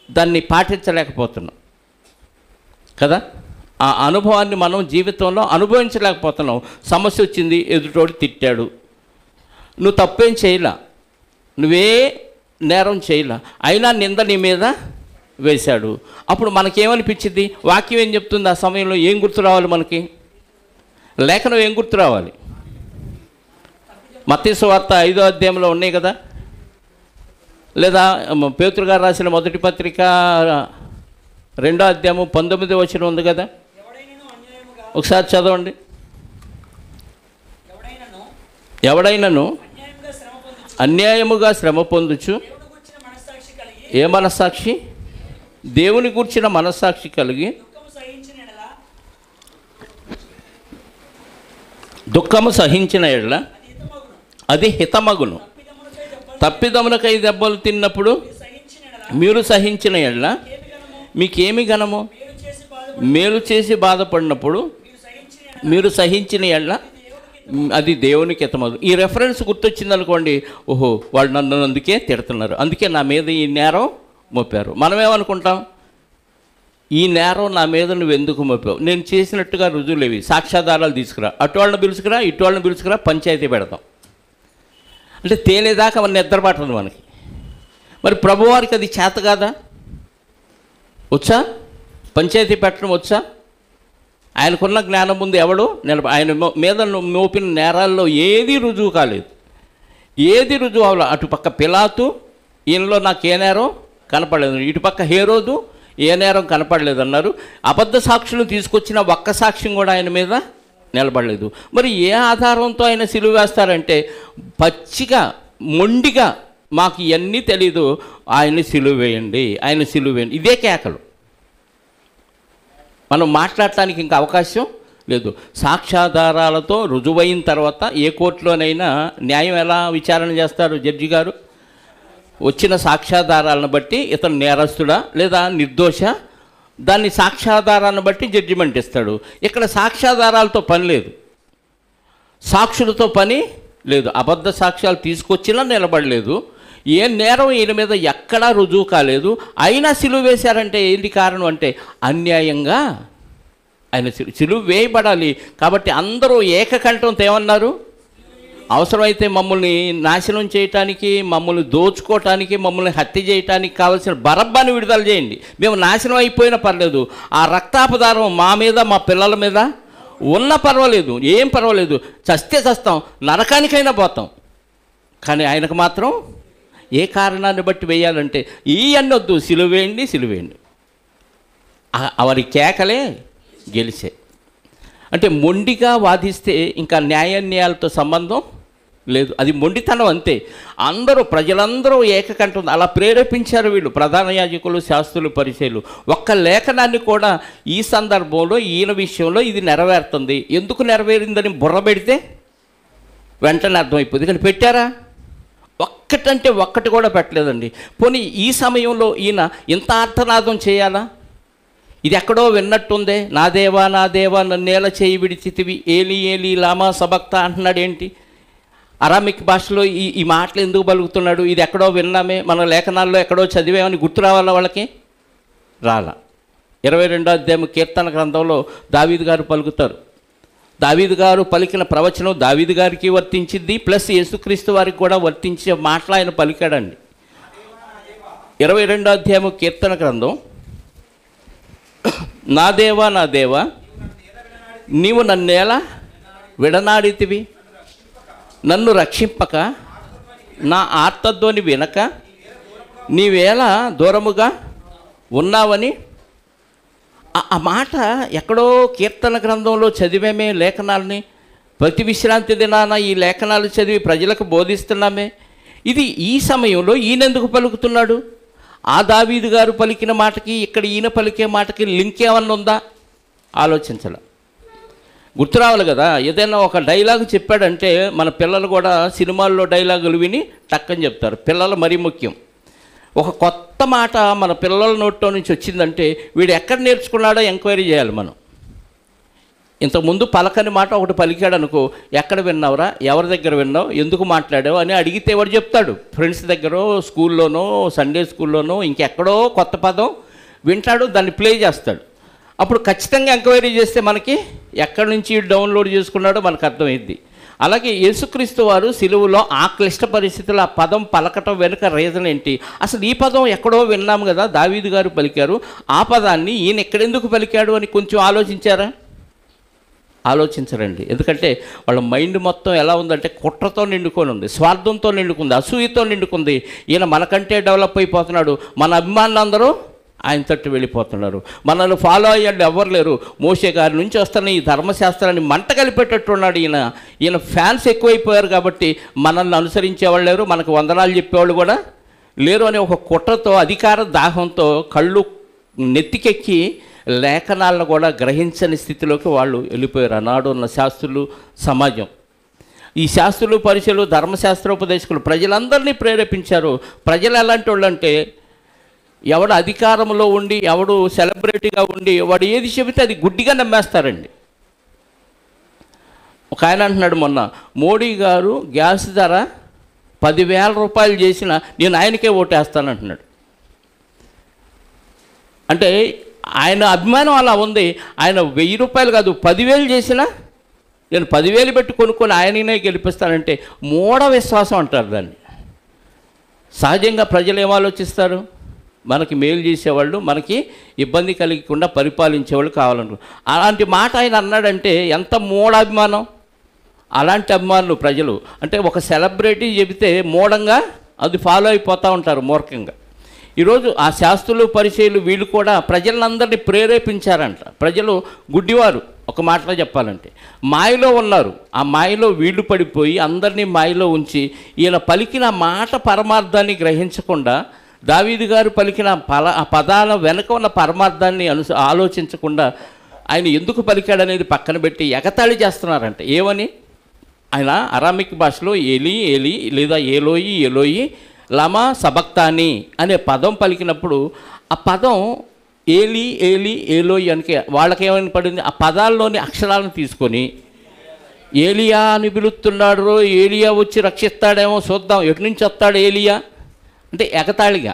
Speaker 1: దాన్ని పాటించలేకపోతున్నాం కదా. ఆ అనుభవాన్ని మనం జీవితంలో అనుభవించలేకపోతున్నాం. సమస్య వచ్చింది, ఎదుటోడు తిట్టాడు, నువ్వు తప్పేం చేయలా, నువ్వే నేరం చేయలా, అయినా నింద నీ మీద వేశాడు. అప్పుడు మనకేమనిపించింది? వాక్యం ఏం చెప్తుంది? ఆ సమయంలో ఏం గుర్తు రావాలి మనకి? లేఖనం ఏం గుర్తు రావాలి? మత్తయి సువార్త 5వ అధ్యాయంలో ఉన్నాయి కదా, లేదా పేతురు గారు రాసిన మొదటి పత్రిక 2వ అధ్యాయం 19వ వచనం ఉంది కదా, ఒకసారి చదవండి. ఎవడైనను అన్యాయముగా శ్రమ పొందుచు, ఏ మనస్సాక్షి? దేవుని గూర్చిన మనస్సాక్షి కలిగి దుఃఖము సహించిన ఎడల అది హితమగును. తప్పిదములకై దెబ్బలు తిన్నప్పుడు మీరు సహించిన ఎడల మీకేమి ఘనము? మేలు చేసి బాధపడినప్పుడు మీరు సహించిన ఎడల అది దేవునికి హితమగు. ఈ రెఫరెన్స్ గుర్తొచ్చిందనుకోండి, ఓహో వాళ్ళు నన్ను అందుకే తిడుతున్నారు, అందుకే నా మీద ఈ నేరం మోపారు. మనమేమనుకుంటాం? ఈ నేరం నా మీద నువ్వు ఎందుకు మోపావు? నేను చేసినట్టుగా రుజువులేవి, సాక్ష్యాధారాలు తీసుకురా, అటు వాళ్ళని పిలుచుకురా, ఇటు వాళ్ళని పిలుచుకురా, పంచాయతీ పెడతాం. అంటే తేలేదాకా మన నిద్రపట్టదు మనకి. మరి ప్రభువారికి అది చేత కాదా? వచ్చా? పంచాయతీ పెట్టడం వచ్చా? ఆయనకున్న జ్ఞానం ముందు ఎవడు ఆయన మీద మోపిన నేరాల్లో ఏది రుజువు కాలేదు, ఏది రుజువు అవ్వాలి. అటుపక్క పిలాతు, ఈయనలో నాకు ఏ నేరం కనపడలేదు, ఇటుపక్క హేరోదు ఏ నేరం కనపడలేదు అన్నారు. అబద్ధ సాక్షులు తీసుకొచ్చిన ఒక్క సాక్ష్యం కూడా ఆయన మీద నిలబడలేదు. మరి ఏ ఆధారంతో ఆయన సిలువ వేస్తారంటే పచ్చిగా మొండిగా మాకు ఇవన్నీ తెలీదు, ఆయన్ని సిలువ వేయండి, ఆయన సిలువ వేయండి. ఇదే కేకలు. మనం మాట్లాడటానికి ఇంకా అవకాశం లేదు. సాక్ష్యాధారాలతో రుజువైన తర్వాత ఏ కోర్టులోనైనా న్యాయం ఎలా విచారణ చేస్తారు జడ్జి గారు? వచ్చిన సాక్ష్యాధారాలను బట్టి ఇతను నేరస్తుడా లేదా నిర్దోష, దాన్ని సాక్ష్యాధారాలను బట్టి జడ్జిమెంట్ ఇస్తాడు. ఇక్కడ సాక్ష్యాధారాలతో పని లేదు, సాక్షులతో పని లేదు. అబద్ధ సాక్ష్యాలు తీసుకొచ్చినా నిలబడలేదు. ఏ నేరం ఈయన మీద ఎక్కడా రుజువు కాలేదు, అయినా సిలువ వేశారంటే ఏంటి కారణం అంటే అన్యాయంగా ఆయన సిలువ వేయబడాలి. కాబట్టి అందరూ ఏకకంఠంతో ఏమన్నారు? అవసరమైతే మమ్మల్ని నాశనం చేయటానికి, మమ్మల్ని దోచుకోవటానికి, మమ్మల్ని హత్య చేయటానికి కావాల్సిన బరబ్బాని విడుదల చేయండి. మేము నాశనం అయిపోయినా పర్లేదు, ఆ రక్తాపదారం మా మీద మా పిల్లల మీద ఉన్న పర్వాలేదు, ఏం పర్వాలేదు, చస్తే చస్తాం, నరకానికైనా పోతాం. కానీ ఆయనకు మాత్రం ఏ కారణాన్ని బట్టి వేయాలంటే ఈ అన్నొద్దు, సిలువేయండి సిలువేయండి. అవరి కేకలే గెలిచే. అంటే మొండిగా వాదిస్తే ఇంకా న్యాయాన్యాయాలతో సంబంధం లేదు, అది మొండితనం అంతే. అందరూ ప్రజలందరూ ఏకకంఠం అలా ప్రేరేపించారు వీళ్ళు, ప్రధాన యాజకులు, శాస్త్రులు, పరిచయులు. ఒక్క లేఖనాన్ని కూడా ఈ సందర్భంలో ఈయన విషయంలో ఇది నెరవేరుతుంది, ఎందుకు నెరవేరిందని బుర్ర పెడితే వెంటనే అర్థమైపోతుంది. కానీ పెట్టారా? ఒక్కటంటే ఒక్కటి కూడా పెట్టలేదండి. పోనీ ఈ సమయంలో ఈయన ఇంత ఆర్తనాదం చేయాలా? ఇది ఎక్కడో విన్నట్టుందే, నా దేవా నా దేవా నన్నేల చేయి విడిచితివి, ఏలి ఏలి లామా సబక్త అంటున్నాడు. ఏంటి అరామిక్ భాషలో ఈ మాటలు ఎందుకు పలుకుతున్నాడు? ఇది ఎక్కడో విన్నామే, మన లేఖనాల్లో ఎక్కడో చదివేమని గుర్తు రావాలా వాళ్ళకి? రాలా. 22వ అధ్యాయం కీర్తన గ్రంథంలో దావీదు గారు పలుకుతారు. దావీదు గారు పలికిన ప్రవచనం దావీదు గారికి వర్తించింది, ప్లస్ యేసుక్రీస్తు వారికి కూడా వర్తించే మాటలు ఆయన పలికాడండి. 22వ అధ్యాయం కీర్తన గ్రంథం, నా దేవా నా దేవా నీవు నన్నేలా విడనాడితివి, నన్ను రక్షింపక, నా ఆర్తధ్వని వినక నీవేలా దూరముగా ఉన్నావని. ఆ మాట ఎక్కడో కీర్తన గ్రంథంలో చదివేమే లేఖనాలని, ప్రతి విశ్రాంతి దినాన ఈ లేఖనాలు చదివి ప్రజలకు బోధిస్తున్నామే. ఇది ఈ సమయంలో ఈయనెందుకు పలుకుతున్నాడు? ఆ దావీదు గారు పలికిన మాటకి ఇక్కడ ఈయన పలికే మాటకి లింక్ ఏమన్నా ఉందా? ఆలోచించాల. గుర్తు రావాలి కదా. ఏదైనా ఒక డైలాగ్ చెప్పాడంటే మన పిల్లలు కూడా సినిమాల్లో డైలాగులు విని టక్కని చెప్తారు. పిల్లలు మరీ ముఖ్యం. ఒక కొత్త మాట మన పిల్లల నోట్లో నుంచి వచ్చిందంటే వీడు ఎక్కడ నేర్చుకున్నాడో ఎంక్వైరీ చేయాలి మనం. ఇంతకుముందు పలకని మాట ఒకటి పలికాడు అనుకో, ఎక్కడ విన్నావురా, ఎవరి దగ్గర విన్నావు, ఎందుకు మాట్లాడావు అని అడిగితే ఎవరు చెప్తాడు? ఫ్రెండ్స్ దగ్గర, స్కూల్లోనో, సండే స్కూల్లోనో, ఇంకెక్కడో కొత్త పదం వింటాడు, దాన్ని ప్లే చేస్తాడు. అప్పుడు ఖచ్చితంగా ఎంక్వైరీ చేస్తే మనకి ఎక్కడి నుంచి డౌన్లోడ్ చేసుకున్నాడో మనకు అర్థమైంది. అలాగే యేసుక్రీస్తు వారు సిలువలో ఆ క్లిష్ట పరిస్థితుల్లో ఆ పదం పలకటం వెనుక రీజన్ ఏంటి? అసలు ఈ పదం ఎక్కడో విన్నాము కదా, దావీదు గారు పలికారు, ఆ పదాన్ని ఈయన ఎక్కడెందుకు పలికాడు అని కొంచెం ఆలోచించారా? ఆలోచించరండి. ఎందుకంటే వాళ్ళ మైండ్ మొత్తం ఎలా ఉందంటే కుట్రతో నిండుకొని ఉంది, స్వార్థంతో నిండుకుంది, అసూయతో నిండుకుంది. ఈయన మనకంటే డెవలప్ అయిపోతున్నాడు, మన అభిమానులందరూ ఆయన తట్టు వెళ్ళిపోతున్నారు, మనల్ని ఫాలో అయ్యాడు ఎవరు లేరు. మోషే గారి నుంచి వస్తున్న ఈ ధర్మశాస్త్రాన్ని మంట కలిపేటట్టున్నాడు ఈయన ఫ్యాన్స్ ఎక్కువైపోయారు కాబట్టి మనల్ని అనుసరించేవాళ్ళు లేరు, మనకు వందనాలు చెప్పేవాళ్ళు కూడా లేరు అనే ఒక కుట్రతో, అధికార దాహంతో కళ్ళు నెత్తికెక్కి లేఖనాలను కూడా గ్రహించని స్థితిలోకి వాళ్ళు వెళ్ళిపోయారు. ఆనాడు ఉన్న శాస్త్రులు, సమాజం, ఈ శాస్త్రులు, పరిచయులు, ధర్మశాస్త్రోపదేశకులు ప్రజలందరినీ ప్రేరేపించారు. ప్రజలు ఎలాంటి వాళ్ళు అంటే ఎవడు అధికారంలో ఉండి, ఎవడు సెలబ్రిటీగా ఉండి, వాడు ఏది చెబితే అది గుడ్డిగా నమ్మేస్తారండి. ఒక ఆయన అంటున్నాడు మొన్న, మోడీ గారు గ్యాస్ ధర 10,000 రూపాయలు చేసినా నేను ఆయనకే ఓటేస్తానంటున్నాడు. అంటే ఆయన అభిమానం అలా ఉంది. ఆయన 1000 రూపాయలు కాదు 10,000 చేసినా నేను 10,000 పెట్టి కొనుక్కొని ఆయననే గెలిపిస్తానంటే మూఢ విశ్వాసం అంటారు దాన్ని. సహజంగా ప్రజలు ఏం ఆలోచిస్తారు? మనకి మేలు చేసేవాళ్ళు, మనకి ఇబ్బంది కలిగకుండా పరిపాలించేవాళ్ళు కావాలంటారు. అలాంటి మాట ఆయన అన్నాడంటే ఎంత మూఢాభిమానం. అలాంటి అభిమానులు ప్రజలు. అంటే ఒక సెలబ్రిటీ చెబితే మూఢంగా అది ఫాలో అయిపోతూ ఉంటారు మూర్ఖంగా. ఈరోజు ఆ శాస్త్రులు, పరిచయులు వీళ్ళు కూడా ప్రజలందరినీ ప్రేరేపించారంట. ప్రజలు గుడ్డివారు, ఒక మాటలో చెప్పాలంటే మాయలో ఉన్నారు. ఆ మాయలో వీళ్ళు పడిపోయి అందరినీ మాయలో ఉంచి ఈయన పలికిన మాట పరమార్థాన్ని గ్రహించకుండా, దావీదు గారు పలికిన ఆ పదాల వెనక ఉన్న పరమార్థాన్ని ఆలోచించకుండా ఆయన ఎందుకు పలికాడనేది పక్కన పెట్టి ఎగతాళి చేస్తున్నారంట. ఏమని? ఆయన అరామిక్ భాషలో ఏలి ఏలి లేదా ఏలోయి ఏలోయి లమా సబక్తాని అనే పదం పలికినప్పుడు ఆ పదం ఏలి ఏలి ఏలోయి అని వాళ్ళకేమని పడింది? ఆ పదాల్లోని అక్షరాలను తీసుకొని ఏలియా అని పిలుస్తున్నాడు, ఏలియా వచ్చి రక్షిస్తాడేమో చూద్దాం, ఎటు నుంచి వస్తాడు ఏలియా అంటే ఎగతాళిగా.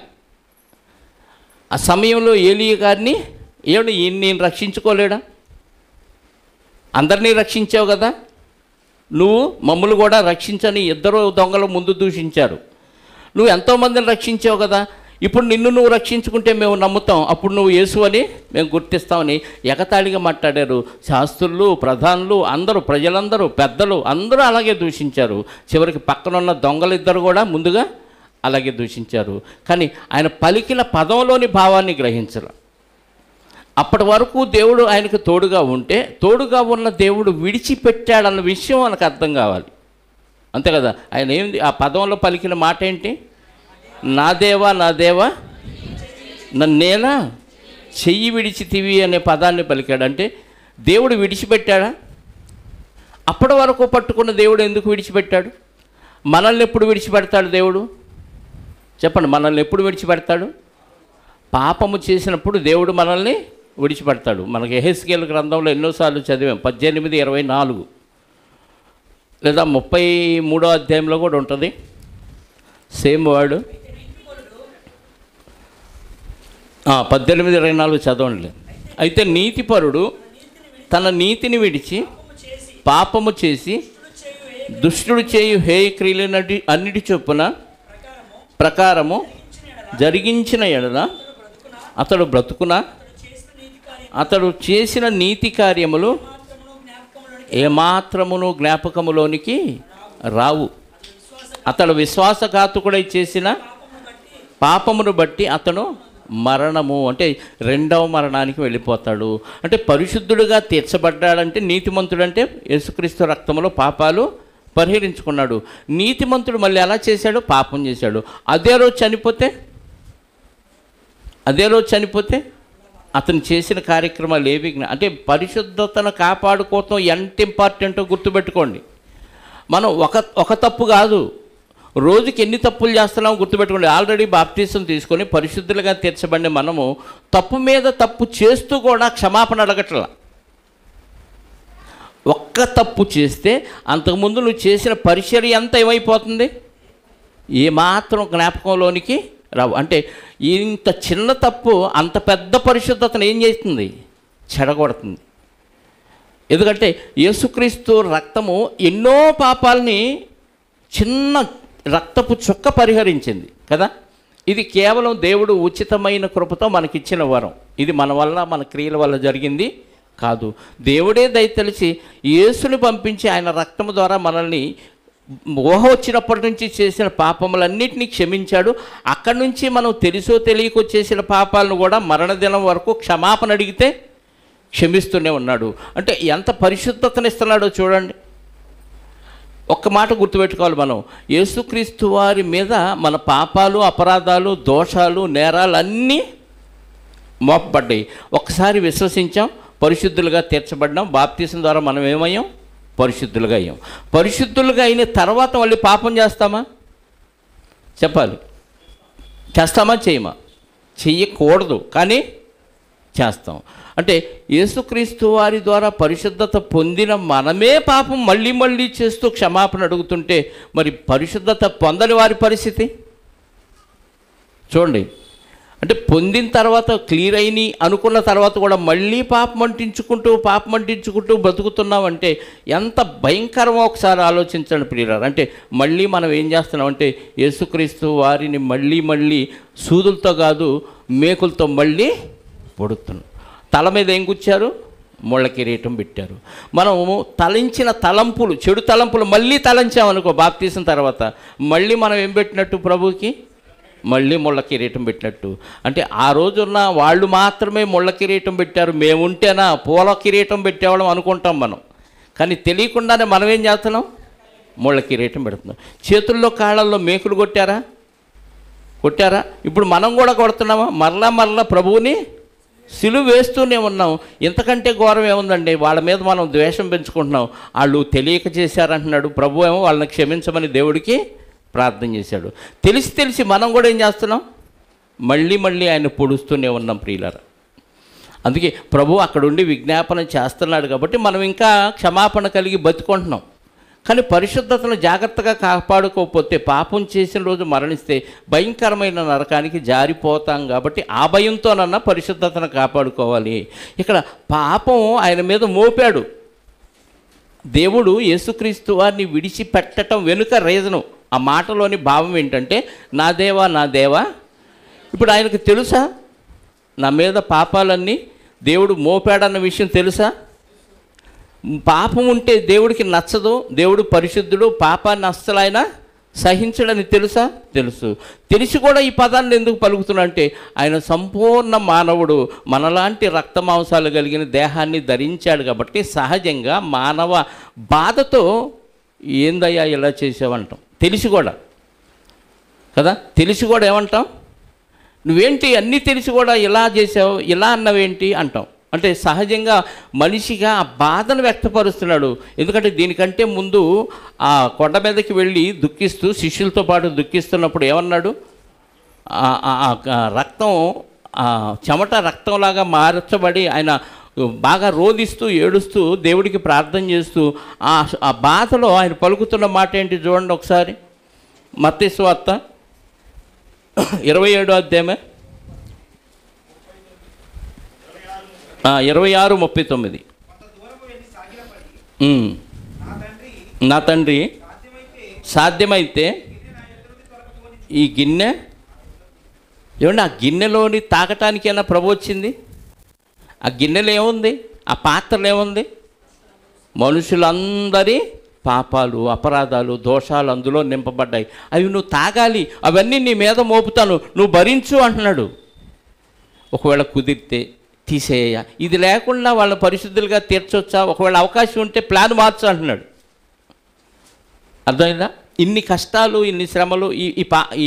Speaker 1: ఆ సమయంలో ఏలియా గారిని ఏమిటి నేను రక్షించుకోలేడా? అందరినీ రక్షించావు కదా, నువ్వు మమ్మల్ని కూడా రక్షించని ఇద్దరు దొంగలు ముందు దూషించారు. నువ్వు ఎంతోమందిని రక్షించావు కదా, ఇప్పుడు నిన్ను నువ్వు రక్షించుకుంటే మేము నమ్ముతాం, అప్పుడు నువ్వు యేసు అని మేము గుర్తిస్తామని ఎగతాళిగా మాట్లాడారు. శాస్త్రులు, ప్రధానులు, అందరూ, ప్రజలందరూ, పెద్దలు అందరూ అలాగే దూషించారు. చివరికి పక్కనున్న దొంగలిద్దరు కూడా ముందుగా అలాగే దూషించారు. కానీ ఆయన పలికిన పదంలోని భావాన్ని గ్రహించరు. అప్పటి వరకు దేవుడు ఆయనకు తోడుగా ఉంటే, తోడుగా ఉన్న దేవుడు విడిచిపెట్టాడన్న విషయం మనకు అర్థం కావాలి. అంతే కదా? ఆయన ఏంది ఆ పదంలో పలికిన మాట ఏంటి? నా దేవా నా దేవా నన్నేలా చెయ్యి విడిచితివి అనే పదాన్ని పలికాడు. అంటే దేవుడు విడిచిపెట్టాడా? అప్పటి వరకు పట్టుకున్న దేవుడు ఎందుకు విడిచిపెట్టాడు? మనల్ని ఎప్పుడు విడిచిపెడతాడు దేవుడు? చెప్పండి, మనల్ని ఎప్పుడు విడిచిపెడతాడు? పాపము చేసినప్పుడు దేవుడు మనల్ని విడిచిపెడతాడు. మనకి యెహెజ్కేలు గ్రంథంలో ఎన్నోసార్లు చదివాం. 18:24 లేదా 33వ అధ్యాయంలో కూడా ఉంటుంది సేమ్ వర్డ్. 18:24 చదవండి. అయితే నీతిపరుడు తన నీతిని విడిచి పాపము చేసి దుష్టుడు చేయు హేయ క్రియలు అన్నిటి చొప్పున ప్రకారము జరిగించిన ఎడల అతడు బ్రతుకునా, అతడు చేసిన నీతి కార్యములు ఏమాత్రమును జ్ఞాపకములోనికి రావు. అతడు విశ్వాసఘాతుకుడై చేసిన పాపమును బట్టి అతను మరణము అంటే రెండవ మరణానికి వెళ్ళిపోతాడు. అంటే పరిశుద్ధుడుగా తీర్చబడ్డాడంటే, నీతిమంతుడంటే యేసుక్రీస్తు రక్తములో పాపాలు పరిహరించుకున్నాడు. నీతిమంతుడు మళ్ళీ ఎలా చేశాడు? పాపం చేశాడు. అదే రోజు చనిపోతే అతను చేసిన కార్యక్రమాలు ఏవి అంటే పరిశుద్ధతను కాపాడుకోవటం ఎంత ఇంపార్టెంటో గుర్తుపెట్టుకోండి. మనం ఒక తప్పు కాదు, రోజుకి ఎన్ని తప్పులు చేస్తున్నామో గుర్తుపెట్టుకోండి. ఆల్రెడీ బాప్టిజం తీసుకొని పరిశుద్ధులుగా తీర్చబడిన మనము తప్పు మీద తప్పు చేస్తూ కూడా క్షమాపణ అడగట్లా. ఒక్క తప్పు చేస్తే అంతకుముందు నువ్వు చేసిన పరిచర్య అంతా ఏమైపోతుంది? ఏమాత్రం జ్ఞాపకంలోనికి రావు. అంటే ఇంత చిన్న తప్పు అంత పెద్ద పరిశుద్ధతను ఏం చేస్తుంది? చెడగొడుతుంది. ఎందుకంటే యేసుక్రీస్తు రక్తము ఎన్నో పాపాలని చిన్న రక్తపు చుక్క పరిహరించింది కదా. ఇది కేవలం దేవుడు ఉచితమైన కృపతో మనకిచ్చిన వరం. ఇది మన వల్ల, మన క్రియల వల్ల జరిగింది కాదు. దేవుడే దయతలిచి యేసుని పంపించి ఆయన రక్తము ద్వారా మనల్ని ఊహ వచ్చినప్పటి నుంచి చేసిన పాపములన్నింటినీ క్షమించాడు. అక్కడి నుంచి మనం తెలుసో తెలియకో చేసిన పాపాలను కూడా మరణదినం వరకు క్షమాపణ అడిగితే క్షమిస్తూనే ఉన్నాడు. అంటే ఎంత పరిశుద్ధతనిస్తున్నాడో చూడండి. ఒక్క మాట గుర్తుపెట్టుకోవాలి, మనం యేసుక్రీస్తు వారి మీద మన పాపాలు, అపరాధాలు, దోషాలు, నేరాలు అన్నీ మోపబడ్డాయి. ఒక్కసారి విశ్వసించాం, పరిశుద్ధులుగా తీర్చబడ్డాం. బాప్తీసం ద్వారా మనం ఏమయ్యాం? పరిశుద్ధులుగా అయ్యాం. పరిశుద్ధులుగా అయిన తర్వాత మళ్ళీ పాపం చేస్తామా? చెప్పాలి. చేస్తామా? చేయమా? చెయ్యకూడదు, కానీ చేస్తాం. అంటే యేసుక్రీస్తు వారి ద్వారా పరిశుద్ధత పొందిన మనమే పాపం మళ్ళీ మళ్ళీ చేస్తూ క్షమాపణ అడుగుతుంటే మరి పరిశుద్ధత పొందని వారి పరిస్థితి చూడండి. అంటే పొందిన తర్వాత క్లియర్ అయిని అనుకున్న తర్వాత కూడా మళ్ళీ పాపం అంటించుకుంటూ బ్రతుకుతున్నామంటే ఎంత భయంకరమో ఒకసారి ఆలోచించండి ప్రియులారా. అంటే మళ్ళీ మనం ఏం చేస్తున్నామంటే యేసుక్రీస్తు వారిని మళ్ళీ సూదులతో కాదు మేకులతో మళ్ళీ పొడుతున్నాం. తల మీద ఏం గుచ్చారు? ముళ్ళ కిరీటం పెట్టారు. మనము తలంచిన తలంపులు, చెడు తలంపులు మళ్ళీ తలంచామనుకో బాప్తీసం తర్వాత, మళ్ళీ మనం ఏం పెట్టినట్టు? ప్రభువుకి మళ్ళీ ముళ్ళ కిరీటం పెట్టినట్టు. అంటే ఆ రోజున్న వాళ్ళు మాత్రమే ముళ్ళ కిరీటం పెట్టారు, మేముంటేనా పూల కిరీటం పెట్టేవాళ్ళం అనుకుంటాం మనం. కానీ తెలియకుండానే మనం ఏం చేస్తున్నాం? ముళ్ళ కిరీటం పెడుతున్నాం. చేతుల్లో కాళ్ళల్లో మేకులు కొట్టారా? ఇప్పుడు మనం కూడా కొడుతున్నామా? మరలా ప్రభువుని సిలువ వేస్తూనే ఉన్నాం. ఇంతకంటే ఘోరం ఏముందండి? వాళ్ళ మీద మనం ద్వేషం పెంచుకుంటున్నాం. వాళ్ళు తెలియక చేశారంటున్నాడు. ప్రభు ఏమో వాళ్ళని క్షమించమని దేవుడికి ప్రార్థన చేశాడు. తెలిసి మనం కూడా ఏం చేస్తున్నాం? మళ్ళీ ఆయన పొడుస్తూనే ఉన్నాం ప్రియులారా. అందుకే ప్రభు అక్కడుండి విజ్ఞాపన చేస్తున్నాడు కాబట్టి మనం ఇంకా క్షమాపణ కలిగి బతుకుంటున్నాం. కానీ పరిశుద్ధతను జాగ్రత్తగా కాపాడుకోకపోతే, పాపం చేసిన రోజు మరణిస్తే భయంకరమైన నరకానికి జారిపోతాం. కాబట్టి ఆ భయంతోనన్నా పరిశుద్ధతను కాపాడుకోవాలి. ఇక్కడ పాపం ఆయన మీద మోపాడు. దేవుడు యేసుక్రీస్తు వారిని విడిచిపెట్టడం వెనుక రీజను, ఆ మాటలోని భావం ఏంటంటే, నా దేవా. ఇప్పుడు ఆయనకు తెలుసా నా మీద పాపాలన్నీ దేవుడు మోపాడన్న విషయం తెలుసా? పాపం ఉంటే దేవుడికి నచ్చదు, దేవుడు పరిశుద్ధుడు, పాపాన్ని అస్సలు ఆయన సహించడని తెలిసి కూడా ఈ పదాన్ని ఎందుకు పలుకుతున్నా అంటే, ఆయన సంపూర్ణ మానవుడు, మనలాంటి రక్త మాంసాలు కలిగిన దేహాన్ని ధరించాడు కాబట్టి సహజంగా మానవ బాధతో ఏందయ్యా ఇలా చేసావంటాం. తెలిసి కూడా కదా, తెలిసి కూడా ఏమంటాం? నువ్వేంటి అన్నీ తెలిసి కూడా ఇలా చేసావు, ఇలా అన్నవేంటి అంటాం. అంటే సహజంగా మనిషిగా ఆ బాధను వ్యక్తపరుస్తున్నాడు. ఎందుకంటే దీనికంటే ముందు ఆ కొండ మీదకి వెళ్ళి దుఃఖిస్తూ, శిష్యులతో పాటు దుఃఖిస్తున్నప్పుడు ఏమన్నాడు? రక్తం చెమట రక్తంలాగా మార్చబడి ఆయన బాగా రోదిస్తూ ఏడుస్తూ దేవుడికి ప్రార్థన చేస్తూ ఆ బాధలో ఆయన పలుకుతున్న మాట ఏంటి చూడండి ఒకసారి. మత్తయి సువార్త 27వ అధ్యాయమే 26:39. నా తండ్రి సాధ్యమైతే ఈ గిన్నె ఏమండి, ఆ గిన్నెలోని తాగటానికైనా ప్రభు వచ్చింది? ఆ గిన్నెలో ఏముంది? ఆ పాత్రలో ఏముంది? మనుషులందరి పాపాలు, అపరాధాలు, దోషాలు అందులో నింపబడ్డాయి. అవి నువ్వు తాగాలి, అవన్నీ నీ మీద మోపుతాను, నువ్వు భరించు అంటున్నాడు. ఒకవేళ కుదిరితే తీసేయ, ఇది లేకుండా వాళ్ళ పరిశుద్ధులుగా తీర్చొచ్చా? ఒకవేళ అవకాశం ఉంటే ప్లాన్ మార్చు అంటున్నాడు. అర్థమైందా? ఇన్ని కష్టాలు, ఇన్ని శ్రమలు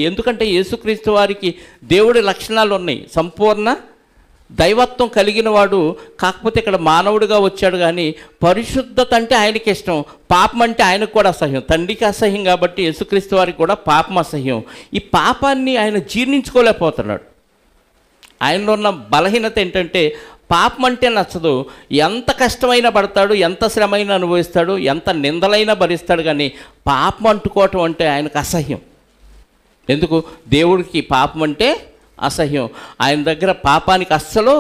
Speaker 1: ఎందుకంటే యేసుక్రీస్తు వారికి దేవుడి లక్షణాలు ఉన్నాయి. సంపూర్ణ దైవత్వం కలిగిన వాడు, కాకపోతే ఇక్కడ మానవుడిగా వచ్చాడు. కానీ పరిశుద్ధత అంటే ఆయనకి ఇష్టం, పాపం అంటే ఆయనకు కూడా అసహ్యం. తండ్రికి అసహ్యం కాబట్టి యేసుక్రీస్తు వారికి కూడా పాపం అసహ్యం. ఈ పాపాన్ని ఆయన జీర్ణించుకోలేకపోతున్నాడు. ఆయనలో ఉన్న బలహీనత ఏంటంటే పాపం అంటే నచ్చదు. ఎంత కష్టమైనా పడతాడు, ఎంత శ్రమైనా అనుభవిస్తాడు, ఎంత నిందలైనా భరిస్తాడు. కానీ పాపం అంటుకోవటం అంటే ఆయనకు అసహ్యం. ఎందుకు? దేవుడికి పాపం అంటే అసహ్యం. ఆయన దగ్గర పాపానికి అస్సలు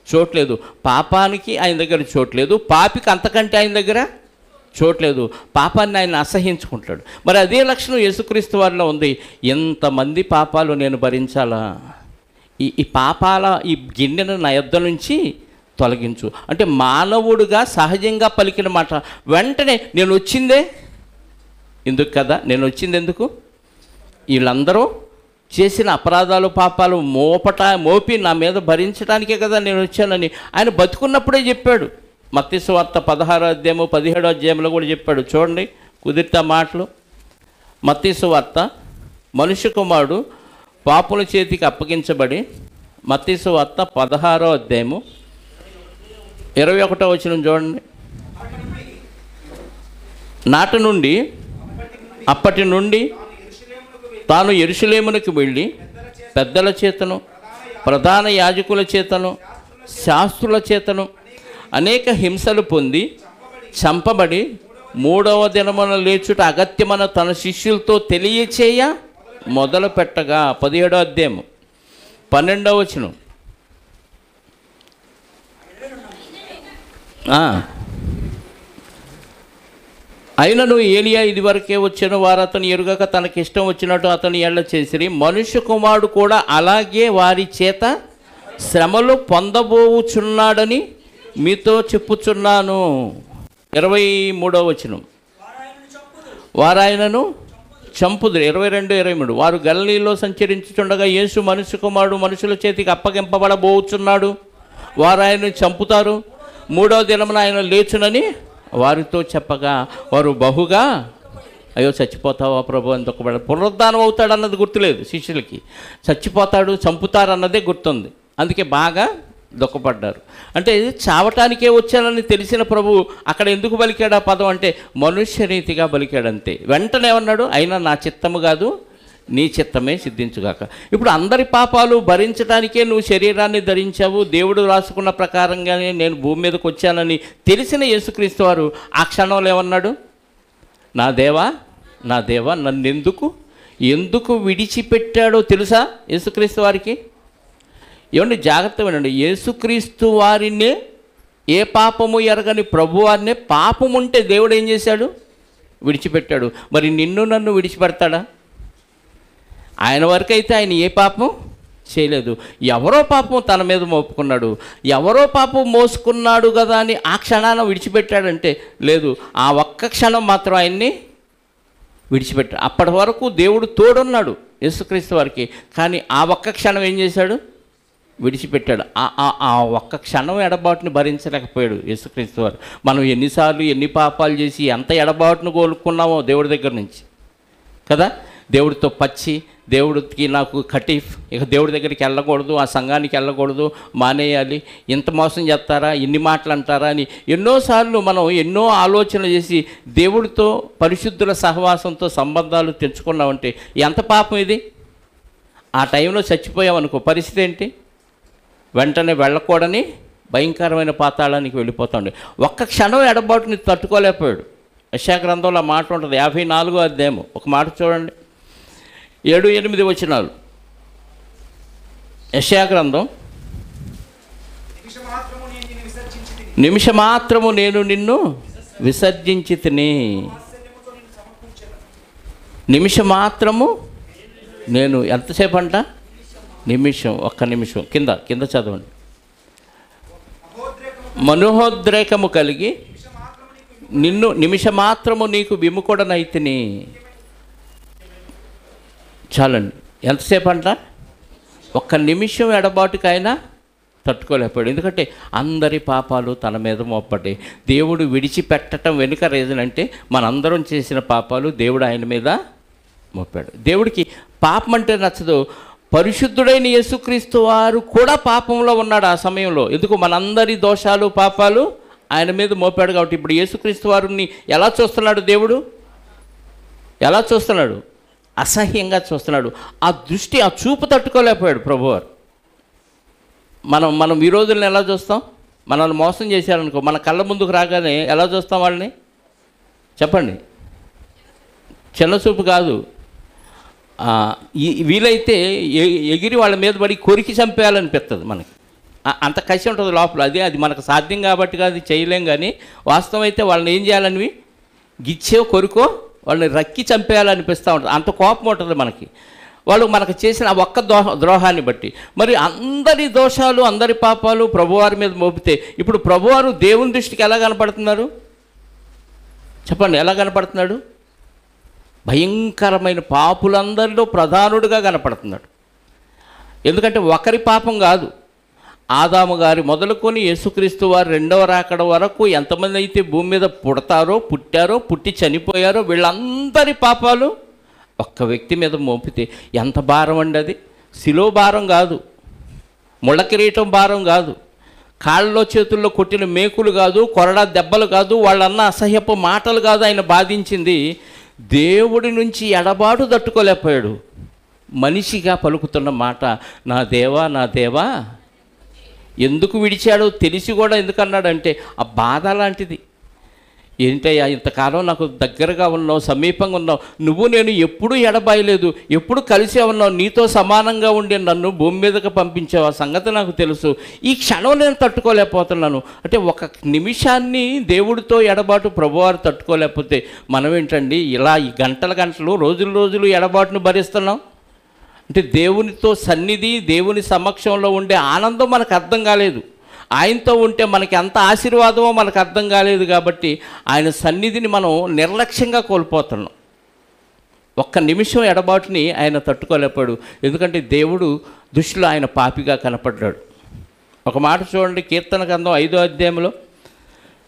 Speaker 1: చోట్లేదు. పాపానికి ఆయన దగ్గర చోట్లేదు, పాపికి అంతకంటే ఆయన దగ్గర చోట్లేదు. పాపాన్ని ఆయన అసహ్యించుకుంటాడు. మరి అదే లక్షణం యేసుక్రీస్తు వారిలో ఉంది. ఎంతమంది పాపాలు నేను భరించాలా? ఈ పాపాల ఈ గిన్నెను నా యొద్ద నుంచి తొలగించు అంటే మానవుడుగా సహజంగా పలికిన మాట. వెంటనే నేను వచ్చిందే ఎందుకు కదా, నేను వచ్చింది ఎందుకు? వీళ్ళందరూ చేసిన అపరాధాలు, పాపాలు మోపి నా మీద భరించడానికే కదా నేను వచ్చానని ఆయన బతుకున్నప్పుడే చెప్పాడు. మత్తయి సువార్త 16వ అధ్యాయము 17వ అధ్యాయంలో కూడా చెప్పాడు. చూడండి కుదిరితే మాటలు. మత్తయి సువార్త, మనుష్య కుమారుడు పాపుల చేతికి అప్పగించబడి, మత్తయి సువార్త 16వ అధ్యాయము 21వ వచనం చూడండి. అప్పటి నుండి తాను యెరూషలేమునకు వెళ్ళి పెద్దల చేతను, ప్రధాన యాజకుల చేతను, శాస్త్రుల చేతను అనేక హింసలు పొంది చంపబడి 3వ దినమున లేచుట అగత్యమన తన శిష్యులతో తెలియచేయ మొదలు పెట్టగా 17వ అధ్యాయం 12వ వచనం. అయినను ఏలియా ఇదివరకే వచ్చిన వారు అతను ఎరుగక తనకి ఇష్టం వచ్చినట్టు అతని ఎళ్ళ చేసిరి. మనుష్య కుమారుడు కూడా అలాగే వారి చేత శ్రమలు పొందబోచున్నాడని మీతో చెప్పుచున్నాను. 23వ వచనం. వారాయనను చంపుదురు. 22-23 వారు గలిలీలో సంచరించుచుండగా యేసు మనుష్య కుమారుడు మనుషుల చేతికి అప్పగింపబడబోచున్నాడు, వారు ఆయన్ని చంపుతారు, 3వ దినమున ఆయన లేచునని వారితో చెప్పగా వారు బహుగా అయ్యో చచ్చిపోతావా ప్రభు అని దుఃఖపడ. పునరుద్ధానం అవుతాడు అన్నది గుర్తులేదు శిష్యులకి, చచ్చిపోతాడు చంపుతారు అన్నదే గుర్తుంది. అందుకే బాగా దుఃఖపడ్డారు. అంటే చావటానికే వచ్చానని తెలిసిన ప్రభు అక్కడ ఎందుకు పలికాడు ఆ పదం అంటే మనుష్య రీతిగా పలికాడంతే. వెంటనే ఏమన్నాడు, అయినా నా చిత్తము కాదు నీ చిత్తమే సిద్ధించుగాక. ఇప్పుడు అందరి పాపాలు భరించడానికే నువ్వు శరీరాన్ని ధరించావు, దేవుడు రాసుకున్న ప్రకారంగానే నేను భూమి మీదకి వచ్చానని తెలిసిన యేసుక్రీస్తు వారు ఆ క్షణంలో ఏమన్నాడు, నా దేవా నా దేవా ఎందుకు విడిచిపెట్టాడో తెలుసా యేసుక్రీస్తు వారికి? ఏమండి జాగ్రత్త వినండి, యేసుక్రీస్తు వారినే ఏ పాపము ఎరగని ప్రభువారినే పాపం ఉంటే దేవుడు ఏం చేశాడు, విడిచిపెట్టాడు. మరి నిన్ను నన్ను విడిచిపెడతాడా? ఆయన వరకైతే ఆయన ఏ పాపం చేయలేదు. ఎవరో పాపం తన మీద మోపుకున్నాడు, ఎవరో పాపం మోసుకున్నాడు కదా అని ఆ క్షణాన విడిచిపెట్టాడంటే లేదు, ఆ ఒక్క క్షణం మాత్రం ఆయన్ని విడిచిపెట్టాడు. అప్పటి వరకు దేవుడు తోడున్నాడు యేసుక్రీస్తు వారికి, కానీ ఆ ఒక్క క్షణం ఏం చేశాడు, విడిచిపెట్టాడు. ఆ ఒక్క క్షణం ఎడబాటుని భరించలేకపోయాడు యేసుక్రీస్తు వారు. మనం ఎన్నిసార్లు ఎన్ని పాపాలు చేసి ఎంత ఎడబాటును కోలుకున్నామో దేవుడి దగ్గర నుంచి కదా. దేవుడితో పచ్చి, దేవుడికి నాకు కటీఫ్, ఇక దేవుడి దగ్గరికి వెళ్ళకూడదు, ఆ సంఘానికి వెళ్ళకూడదు, మానేయాలి, ఇంత మోసం చేస్తారా, ఇన్ని మాటలు అంటారా అని ఎన్నోసార్లు మనం ఎన్నో ఆలోచనలు చేసి దేవుడితో పరిశుద్ధుల సహవాసంతో సంబంధాలు తెంచుకున్నామంటే ఎంత పాపం ఇది. ఆ టైంలో చచ్చిపోయామనుకో పరిస్థితి ఏంటి, వెంటనే వెళ్ళకూడని భయంకరమైన పాతాళానికి వెళ్ళిపోతాండి. ఒక్క క్షణం ఎడబాటుని తట్టుకోలేకపోయాడు. యెషయా గ్రంథంలో ఆ మాట ఉంటుంది, 54వ అధ్యాయం ఒక మాట చూడండి, 7-8 వచనాలు. యెషయా గ్రంథం, నిమిషమాత్రము నేను నిన్ను విసర్జించి తిని, నిమిషమాత్రము నేను, ఎంతసేపు అంట, నిమిషం, ఒక్క నిమిషం. కింద చదవండి. మనోద్రేకము కలిగి నిన్ను నిమిషమాత్రము నీకు విముఖుడనైతిని. చాలండి, ఎంతసేపు అంట, ఒక్క నిమిషం ఎడబాటుకైనా తట్టుకోలేకపోయాడు. ఎందుకంటే అందరి పాపాలు తన మీద మోపడ్డాయి. దేవుడు విడిచిపెట్టడం వెనుక రీజన్ అంటే మనందరం చేసిన పాపాలు దేవుడు ఆయన మీద మోపాడు. దేవుడికి పాపం అంటే నచ్చదు. పరిశుద్ధుడైన యేసుక్రీస్తు వారు కూడా పాపంలో ఉన్నాడు ఆ సమయంలో. ఎందుకు, మనందరి దోషాలు పాపాలు ఆయన మీద మోపాడు కాబట్టి. ఇప్పుడు యేసుక్రీస్తు వారిని ఎలా చూస్తున్నాడు దేవుడు, ఎలా చూస్తున్నాడు, అసహ్యంగా చూస్తున్నాడు. ఆ దృష్టి, ఆ చూపు తట్టుకోలేకపోయాడు ప్రభువారు. మనం ఈ రోజులను ఎలా చూస్తాం, మనల్ని మోసం చేశారనుకో, మన కళ్ళ ముందుకు రాగానే ఎలా చూస్తాం వాళ్ళని చెప్పండి. చిన్న చూపు కాదు, వీలైతే ఎగిరి వాళ్ళ మీద పడి కొరికి చంపేయాలనిపిస్తుంది మనకి. అంత కసి ఉంటుంది లోపల. అది మనకు సాధ్యం కాబట్టి అది చేయలేం. కానీ వాస్తవం అయితే వాళ్ళని ఏం చేయాలనివి, గిచ్చో కొరుకో వాళ్ళని రక్కి చంపేయాలనిపిస్తూ ఉంటుంది. అంత కోపం ఉంటుంది మనకి వాళ్ళు మనకు చేసిన ఆ ఒక్క ద్రోహాన్ని బట్టి. మరి అందరి దోషాలు అందరి పాపాలు ప్రభువారి మీద మోపితే ఇప్పుడు ప్రభువారు దేవుని దృష్టికి ఎలా కనపడుతున్నారు చెప్పండి, ఎలా కనపడుతున్నాడు? భయంకరమైన పాపులందరిలో ప్రధానుడిగా కనపడుతున్నాడు. ఎందుకంటే ఒకరి పాపం కాదు, ఆదాము గారి మొదలుకొని యేసుక్రీస్తు వారి రెండవ రాకడ వరకు ఎంతమంది అయితే భూమి మీద పుట్టారో పుట్టి చనిపోయారో వీళ్ళందరి పాపాలు ఒక్క వ్యక్తి మీద మోపితే ఎంత భారం అండి అది. శిలో భారం కాదు, ముళ్ళ కిరీటం భారం కాదు, కాళ్ళలో చేతుల్లో కొట్టిన మేకులు కాదు, కొరడా దెబ్బలు కాదు, వాళ్ళన్న అసహ్యపు మాటలు కాదు ఆయన బాధించింది. దేవుడి నుంచి ఎడబాటు తట్టుకోలేకపోయాడు. మనిషిగా పలుకుతున్న మాట, నా దేవా నా దేవా ఎందుకు విడిచాడో తెలిసి కూడా ఎందుకన్నాడంటే ఆ బాధ లాంటిది. ఏంటయ్యా, ఇంతకాలం నాకు దగ్గరగా ఉన్నావు, సమీపంగా ఉన్నావు, నువ్వు నేను ఎప్పుడూ ఎడబాయలేదు, ఎప్పుడు కలిసే ఉన్నావు, నీతో సమానంగా ఉండి నన్ను భూమి మీదకి పంపించావు, ఆ సంగతి నాకు తెలుసు. ఈ క్షణం నేను తట్టుకోలేకపోతున్నాను అంటే ఒక నిమిషాన్ని దేవుడితో ఎడబాటు ప్రభువారు తట్టుకోలేకపోతే మనం ఏంటండి ఇలా ఈ గంటలు రోజులు ఎడబాటును భరిస్తున్నాం అంటే దేవునితో సన్నిధి, దేవుని సమక్షంలో ఉండే ఆనందం మనకు అర్థం కాలేదు. ఆయనతో ఉంటే మనకి ఎంత ఆశీర్వాదమో మనకు అర్థం కాలేదు. కాబట్టి ఆయన సన్నిధిని మనం నిర్లక్ష్యంగా కోల్పోతున్నాం. ఒక్క నిమిషం ఎడబాటుని ఆయన తట్టుకోలేపాడు. ఎందుకంటే దేవుడు దృష్టిలో ఆయన పాపిగా కనపడ్డాడు. ఒక మాట చూడండి, కీర్తన గ్రంథం 5వ అధ్యాయంలో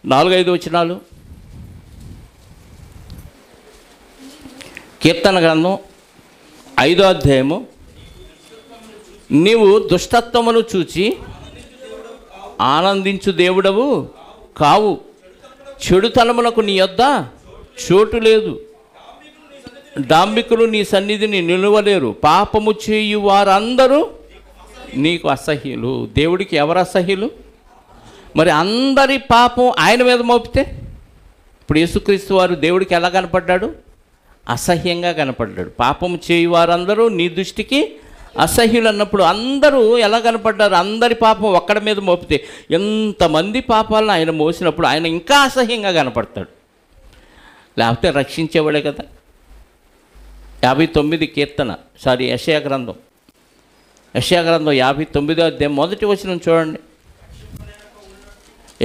Speaker 1: 4-5 వచనాలు. కీర్తన గ్రంథం 5వ అధ్యాయము. నీవు దుష్టత్వమును చూచి ఆనందించు దేవుడవు కావు, చెడుతనములకు నీ యొద్ద చోటు లేదు, డాంబికులు నీ సన్నిధిని నిలువలేరు, పాపము చేయు వారందరూ నీకు అసహ్యులు. దేవుడికి ఎవరు అసహ్యులు? మరి అందరి పాపం ఆయన మీద మోపితే ఇప్పుడు యేసుక్రీస్తు వారు దేవుడికి ఎలా కనపడ్డాడు? అసహ్యంగా కనపడ్డాడు. పాపము చేయు వారందరూ నీ దృష్టికి అసహ్యులు అన్నప్పుడు అందరూ ఎలా కనపడ్డారు? అందరి పాపం ఒక్కడి మీద మోపితే ఎంతమంది పాపాలను ఆయన మోసినప్పుడు ఆయన ఇంకా అసహ్యంగా కనపడతాడు. లేకపోతే రక్షించేవాడే కదా. 59 కీర్తన యెషయా గ్రంథం 59వ అధ్యాయం మొదటి వచనం చూడండి.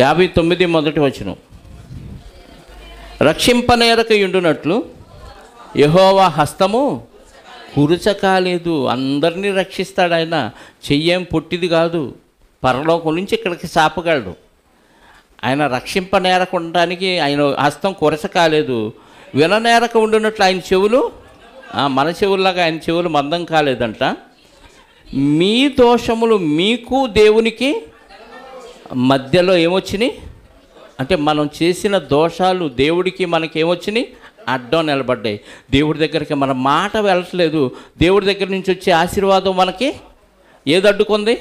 Speaker 1: 59 మొదటి వచనం. రక్షింపనేరక యుండునట్లు యెహోవా హస్తము కురుచకాలేదు. అందరినీ రక్షిస్తాడు ఆయన. చెయ్యేం పొట్టిది కాదు, పరలోకం నుంచి ఇక్కడికి చాపగలడు. ఆయన రక్షింపనేరక ఉండడానికి ఆయన హస్తం కురచకాలేదు. విననేరక ఉండునట్లు ఆయన చెవులు మన చెవుల్లాగా ఆయన చెవులు మందం కాలేదంట. మీ దోషములు మీకు దేవునికి మధ్యలో ఏమొచ్చినాయి అంటే మనం చేసిన దోషాలు దేవుడికి మనకి ఏమొచ్చినాయి? అడ్డం నిలబడ్డాయి. దేవుడి దగ్గరికి మన మాట వెళ్ళట్లేదు. దేవుడి దగ్గర నుంచి వచ్చే ఆశీర్వాదం మనకి ఏది అడ్డుకుంది?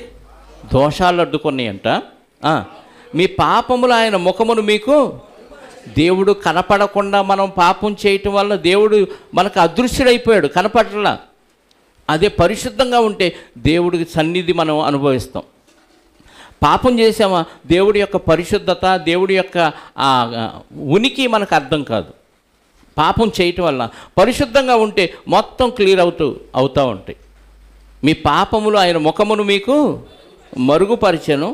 Speaker 1: దోషాలు అడ్డుకున్నాయి అంట. మీ పాపములు ఆయన ముఖమును మీకు దేవుడు కనపడకుండా మనం పాపం చేయటం వల్ల దేవుడు మనకు అదృశ్యుడైపోయాడు, కనపడలా. అదే పరిశుద్ధంగా ఉంటే దేవుడికి సన్నిధి మనం అనుభవిస్తాం. పాపం చేసామా దేవుడి యొక్క పరిశుద్ధత, దేవుడి యొక్క ఉనికి మనకు అర్థం కాదు. పాపం చేయటం వల్ల పరిశుద్ధంగా ఉంటే మొత్తం క్లియర్ అవుతూ ఉంటాయి. మీ పాపములు ఆయన ముఖమును మీకు మరుగుపరిచెను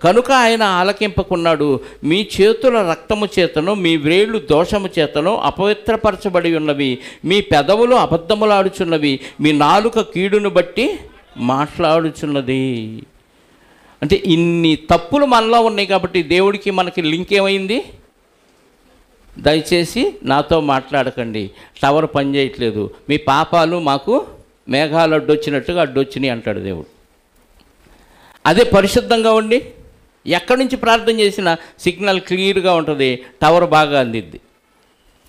Speaker 1: కనుక ఆయన ఆలకింపకున్నాడు. మీ చేతుల రక్తము చేతను మీ వ్రేళ్ళు దోషము చేతను అపవిత్రపరచబడి ఉన్నవి. మీ పెదవులు అబద్ధములాడుచున్నవి. మీ నాలుక కీడును బట్టి మాట్లాడుచున్నది. అంటే ఇన్ని తప్పులు మనలో ఉన్నాయి కాబట్టి దేవుడికి మనకి లింక్ ఏమైంది? దయచేసి నాతో మాట్లాడకండి, టవర్ పనిచేయట్లేదు, మీ పాపాలు మాకు మేఘాలు అడ్డొచ్చినట్టుగా అడ్డొచ్చినాయి అంటాడు దేవుడు. అదే పరిశుద్ధంగా ఉండి ఎక్కడి నుంచి ప్రార్థన చేసినా సిగ్నల్ క్లియర్గా ఉంటుంది, టవర్ బాగా అందిద్ది.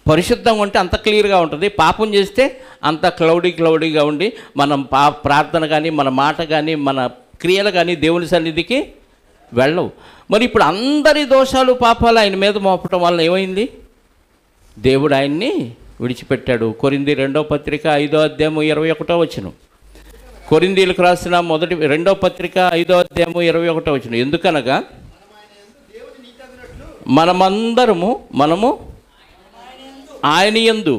Speaker 1: పరిశుద్ధంగా ఉంటే అంత క్లియర్గా ఉంటుంది. పాపం చేస్తే అంత క్లౌడీగా ఉండి మనం ప్రార్థన కానీ మన మాట కానీ మన క్రియలు కానీ దేవుని సన్నిధికి వెళ్ళవు. మరి ఇప్పుడు అందరి దోషాలు పాపాలు ఆయన మీద మోపటం వల్ల ఏమైంది? దేవుడు ఆయన్ని విడిచిపెట్టాడు. కొరింథీ 2వ పత్రిక 5వ అధ్యాయం 21వ వచనం. కొరింథీలకు రాసిన 2వ పత్రిక 5వ అధ్యాయం 21వ వచనం. ఎందుకనగా మనము ఆయన యందు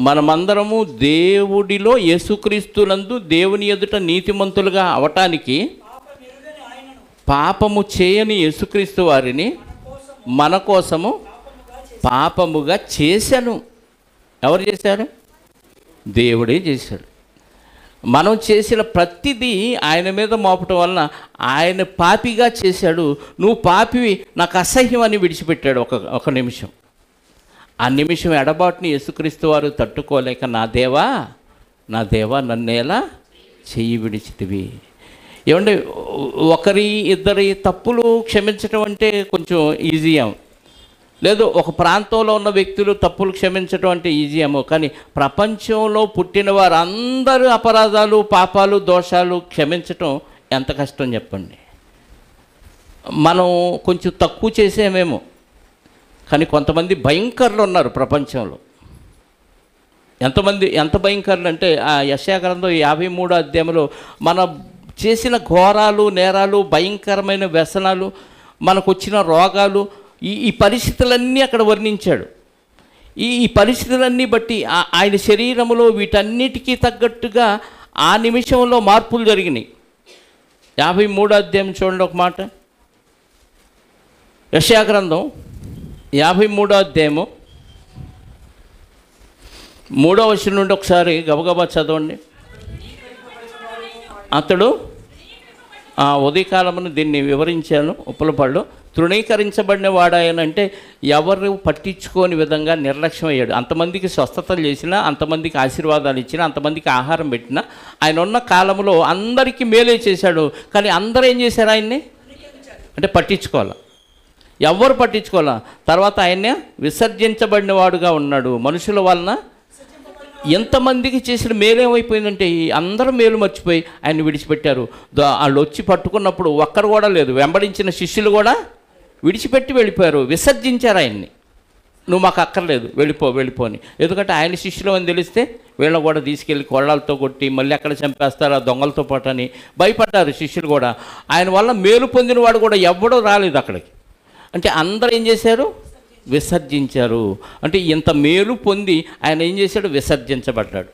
Speaker 1: మనమందరము దేవుడిలో యేసుక్రీస్తునందు దేవుని ఎదుట నీతిమంతులుగా అవటానికి పాపము చేయని యేసుక్రీస్తు వారిని మన కోసము పాపముగా చేశాను. ఎవరు చేశారు? దేవుడే చేశాడు. మనం చేసిన ప్రతిదీ ఆయన మీద మోపటం వలన ఆయన పాపిగా చేశాడు. నువ్వు పాపివి, నాకు అసహ్యం అని విడిచిపెట్టాడు ఒక నిమిషం. ఆ నిమిషం ఎడబాటుని యేసుక్రీస్తు వారు తట్టుకోలేక నా దేవా నన్నేలా చెయ్యి విడిచితివి. ఏమంటే ఒకరి ఇద్దరి తప్పులు క్షమించటం అంటే కొంచెం ఈజీ ఏమో, లేదు ఒక ప్రాంతంలో ఉన్న వ్యక్తులు తప్పులు క్షమించటం అంటే ఈజీ ఏమో, కానీ ప్రపంచంలో పుట్టిన వారందరూ అపరాధాలు పాపాలు దోషాలు క్షమించటం ఎంత కష్టం చెప్పండి. మనం కొంచెం తక్కువ చేసేమేమో, కానీ కొంతమంది భయంకరులు ఉన్నారు ప్రపంచంలో. ఎంత భయంకరులు అంటే ఆ యెషయా గ్రంథం 53వ అధ్యాయంలో మన చేసిన ఘోరాలు నేరాలు భయంకరమైన వ్యసనాలు మనకు వచ్చిన రోగాలు ఈ పరిస్థితులన్నీ అక్కడ వర్ణించాడు. ఈ పరిస్థితులన్నీ బట్టి ఆయన శరీరంలో వీటన్నిటికీ తగ్గట్టుగా ఆ నిమిషంలో మార్పులు జరిగినాయి. 53వ అధ్యాయం చూడండి ఒక మాట. యెషయా గ్రంథం 53వ అధ్యాయము 3వ వచనం నుండి ఒకసారి గబగబా చదవండి. అతడు ఉదయకాలమును దీన్ని వివరించాను. ఉప్పలపాడులో తృణీకరించబడిన వాడాయనంటే ఎవరు పట్టించుకోని విధంగా నిర్లక్ష్యం అయ్యాడు. అంతమందికి స్వస్థతలు చేసినా, అంతమందికి ఆశీర్వాదాలు ఇచ్చినా, అంతమందికి ఆహారం పెట్టినా, ఆయన ఉన్న కాలంలో అందరికీ మేలే చేశాడు. కానీ అందరూ ఏం చేశారు? ఆయన్ని అంటే పట్టించుకోవాలి. ఎవరు పట్టించుకోవాలా? తర్వాత ఆయన్ని విసర్జించబడిన వాడుగా ఉన్నాడు. మనుషుల వలన ఎంతమందికి చేసిన మేలేమైపోయిందంటే అందరూ మేలు మర్చిపోయి ఆయన విడిచిపెట్టారు. వాళ్ళు వచ్చి పట్టుకున్నప్పుడు ఒక్కరు కూడా లేదు. వెంబడించిన శిష్యులు కూడా విడిచిపెట్టి వెళ్ళిపోయారు, విసర్జించారు ఆయన్ని. నువ్వు మాకు అక్కర్లేదు, వెళ్ళిపోని. ఎందుకంటే ఆయన శిష్యులు అని తెలిస్తే వీళ్ళని కూడా తీసుకెళ్ళి కొళ్ళాలతో కొట్టి మళ్ళీ అక్కడ చంపేస్తారు ఆ దొంగలతో పాటు అని భయపడ్డారు శిష్యులు కూడా. ఆయన వల్ల మేలు పొందిన వాడు కూడా ఎవ్వడూ రాలేదు అక్కడికి. అంటే అందరూ ఏం చేశారు? విసర్జించారు. అంటే ఇంత మేలు పొంది ఆయన ఏం చేశాడు? విసర్జించబడ్డాడు.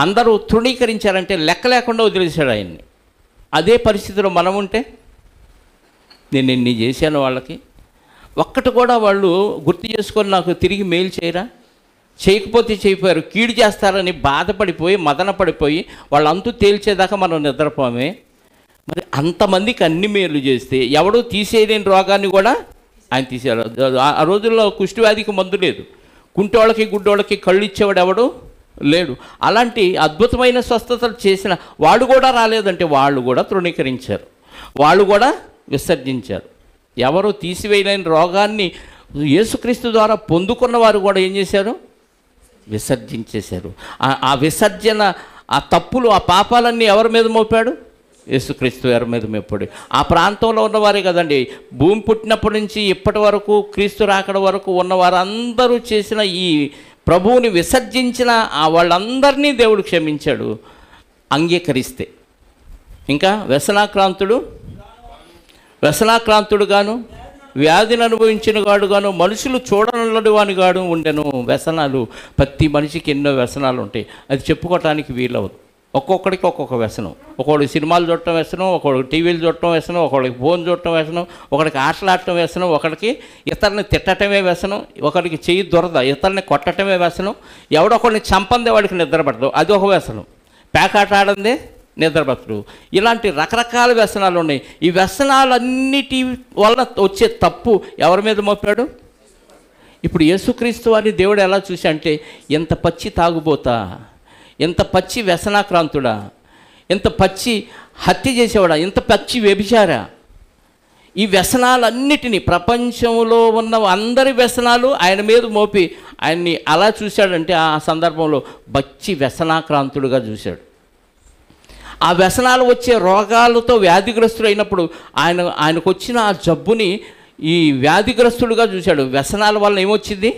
Speaker 1: అందరూ తృణీకరించారంటే లెక్క లేకుండా వదిలేశాడు ఆయన్ని. అదే పరిస్థితిలో మనం ఉంటే, నేను ఇన్ని చేశాను వాళ్ళకి, ఒక్కటి కూడా వాళ్ళు గుర్తు చేసుకొని నాకు తిరిగి మేలు చేయరా? చేయకపోతే చేయిపోయారు, కీడు చేస్తారని బాధపడిపోయి మదన పడిపోయి వాళ్ళంతూ తేల్చేదాకా మనం నిద్రపోమే. మరి అంతమందికి అన్ని మేలు చేస్తే ఎవడో తీసేయలేని రోగాన్ని కూడా ఆయన తీశారు. ఆ రోజుల్లో కుష్ఠవ్యాధికి మందు లేదు, కుంటోళ్ళకి గుడ్డోళ్ళకి కళ్ళు ఇచ్చేవాడు ఎవడు లేడు. అలాంటి అద్భుతమైన స్వస్థతలు చేసిన వాడు కూడా రాలేదంటే వాళ్ళు కూడా తృణీకరించారు, వాళ్ళు కూడా విసర్జించారు. ఎవరు తీసివేయలేని రోగాన్ని యేసుక్రీస్తు ద్వారా పొందుకున్న వారు కూడా ఏం చేశారు? విసర్జించేశారు. ఆ విసర్జన, ఆ తప్పులు, ఆ పాపాలన్నీ ఎవరి మీద మోపాడు? యేసుక్రీస్తు గారి మీద మోపాడు. ఆ ప్రాంతంలో ఉన్నవారే కదండి, భూమి పుట్టినప్పటి నుంచి ఇప్పటి వరకు క్రీస్తు రాకడ వరకు ఉన్నవారందరూ చేసిన ఈ ప్రభువుని విసర్జించిన వాళ్ళందరినీ దేవుడు క్షమించాడు అంగీకరిస్తే. ఇంకా వ్యసనాక్రాంతుడుగాను వ్యాధిని అనుభవించిన వాడుగాను మనుషులు చూడనల్లడు వానిగాను ఉండెను. వ్యసనాలు, ప్రతి మనిషికి ఎన్నో వ్యసనాలు ఉంటాయి, అది చెప్పుకోవటానికి వీలవదు. ఒక్కొక్కడికి ఒక్కొక్క వ్యసనం. ఒకడికి సినిమాలు చూడటం వ్యసనం, ఒకడికి టీవీలు చూడటం వ్యసనం, ఒకడికి ఫోన్ చూడటం వ్యసనం, ఒకడికి ఆటలాడటం వ్యసనం, ఒకడికి ఇతరుని తిట్టటమే వ్యసనం, ఒకడికి చెయ్యి దురద ఇతరుని కొట్టటమే వ్యసనం, ఎవడొకడిని చంపందే వాడికి నిద్రపడదు, అది ఒక వ్యసనం, పేకాట ఆడందే నిద్రపడదు. ఇలాంటి రకరకాల వ్యసనాలు ఉన్నాయి. ఈ వ్యసనాలన్నిటి వల్ల వచ్చే తప్పు ఎవరి మీద మోపాడు? ఇప్పుడు యేసుక్రీస్తు వారిని దేవుడు ఎలా చూసి అంటే, ఎంత పచ్చి తాగుబోతా, ఎంత పచ్చి వ్యసనాక్రాంతుడా, ఎంత పచ్చి హత్య చేసేవాడా, ఎంత పచ్చి వ్యభిచారా, ఈ వ్యసనాలన్నిటినీ ప్రపంచంలో ఉన్న అందరి వ్యసనాలు ఆయన మీద మోపి ఆయన్ని అలా చూశాడంటే ఆ సందర్భంలో పచ్చి వ్యసనాక్రాంతుడుగా చూశాడు. ఆ వ్యసనాలు వచ్చే రోగాలతో వ్యాధిగ్రస్తుడు అయినప్పుడు ఆయనకు వచ్చిన ఆ జబ్బుని ఈ వ్యాధిగ్రస్తుడుగా చూశాడు. వ్యసనాల వల్ల ఏమొచ్చింది?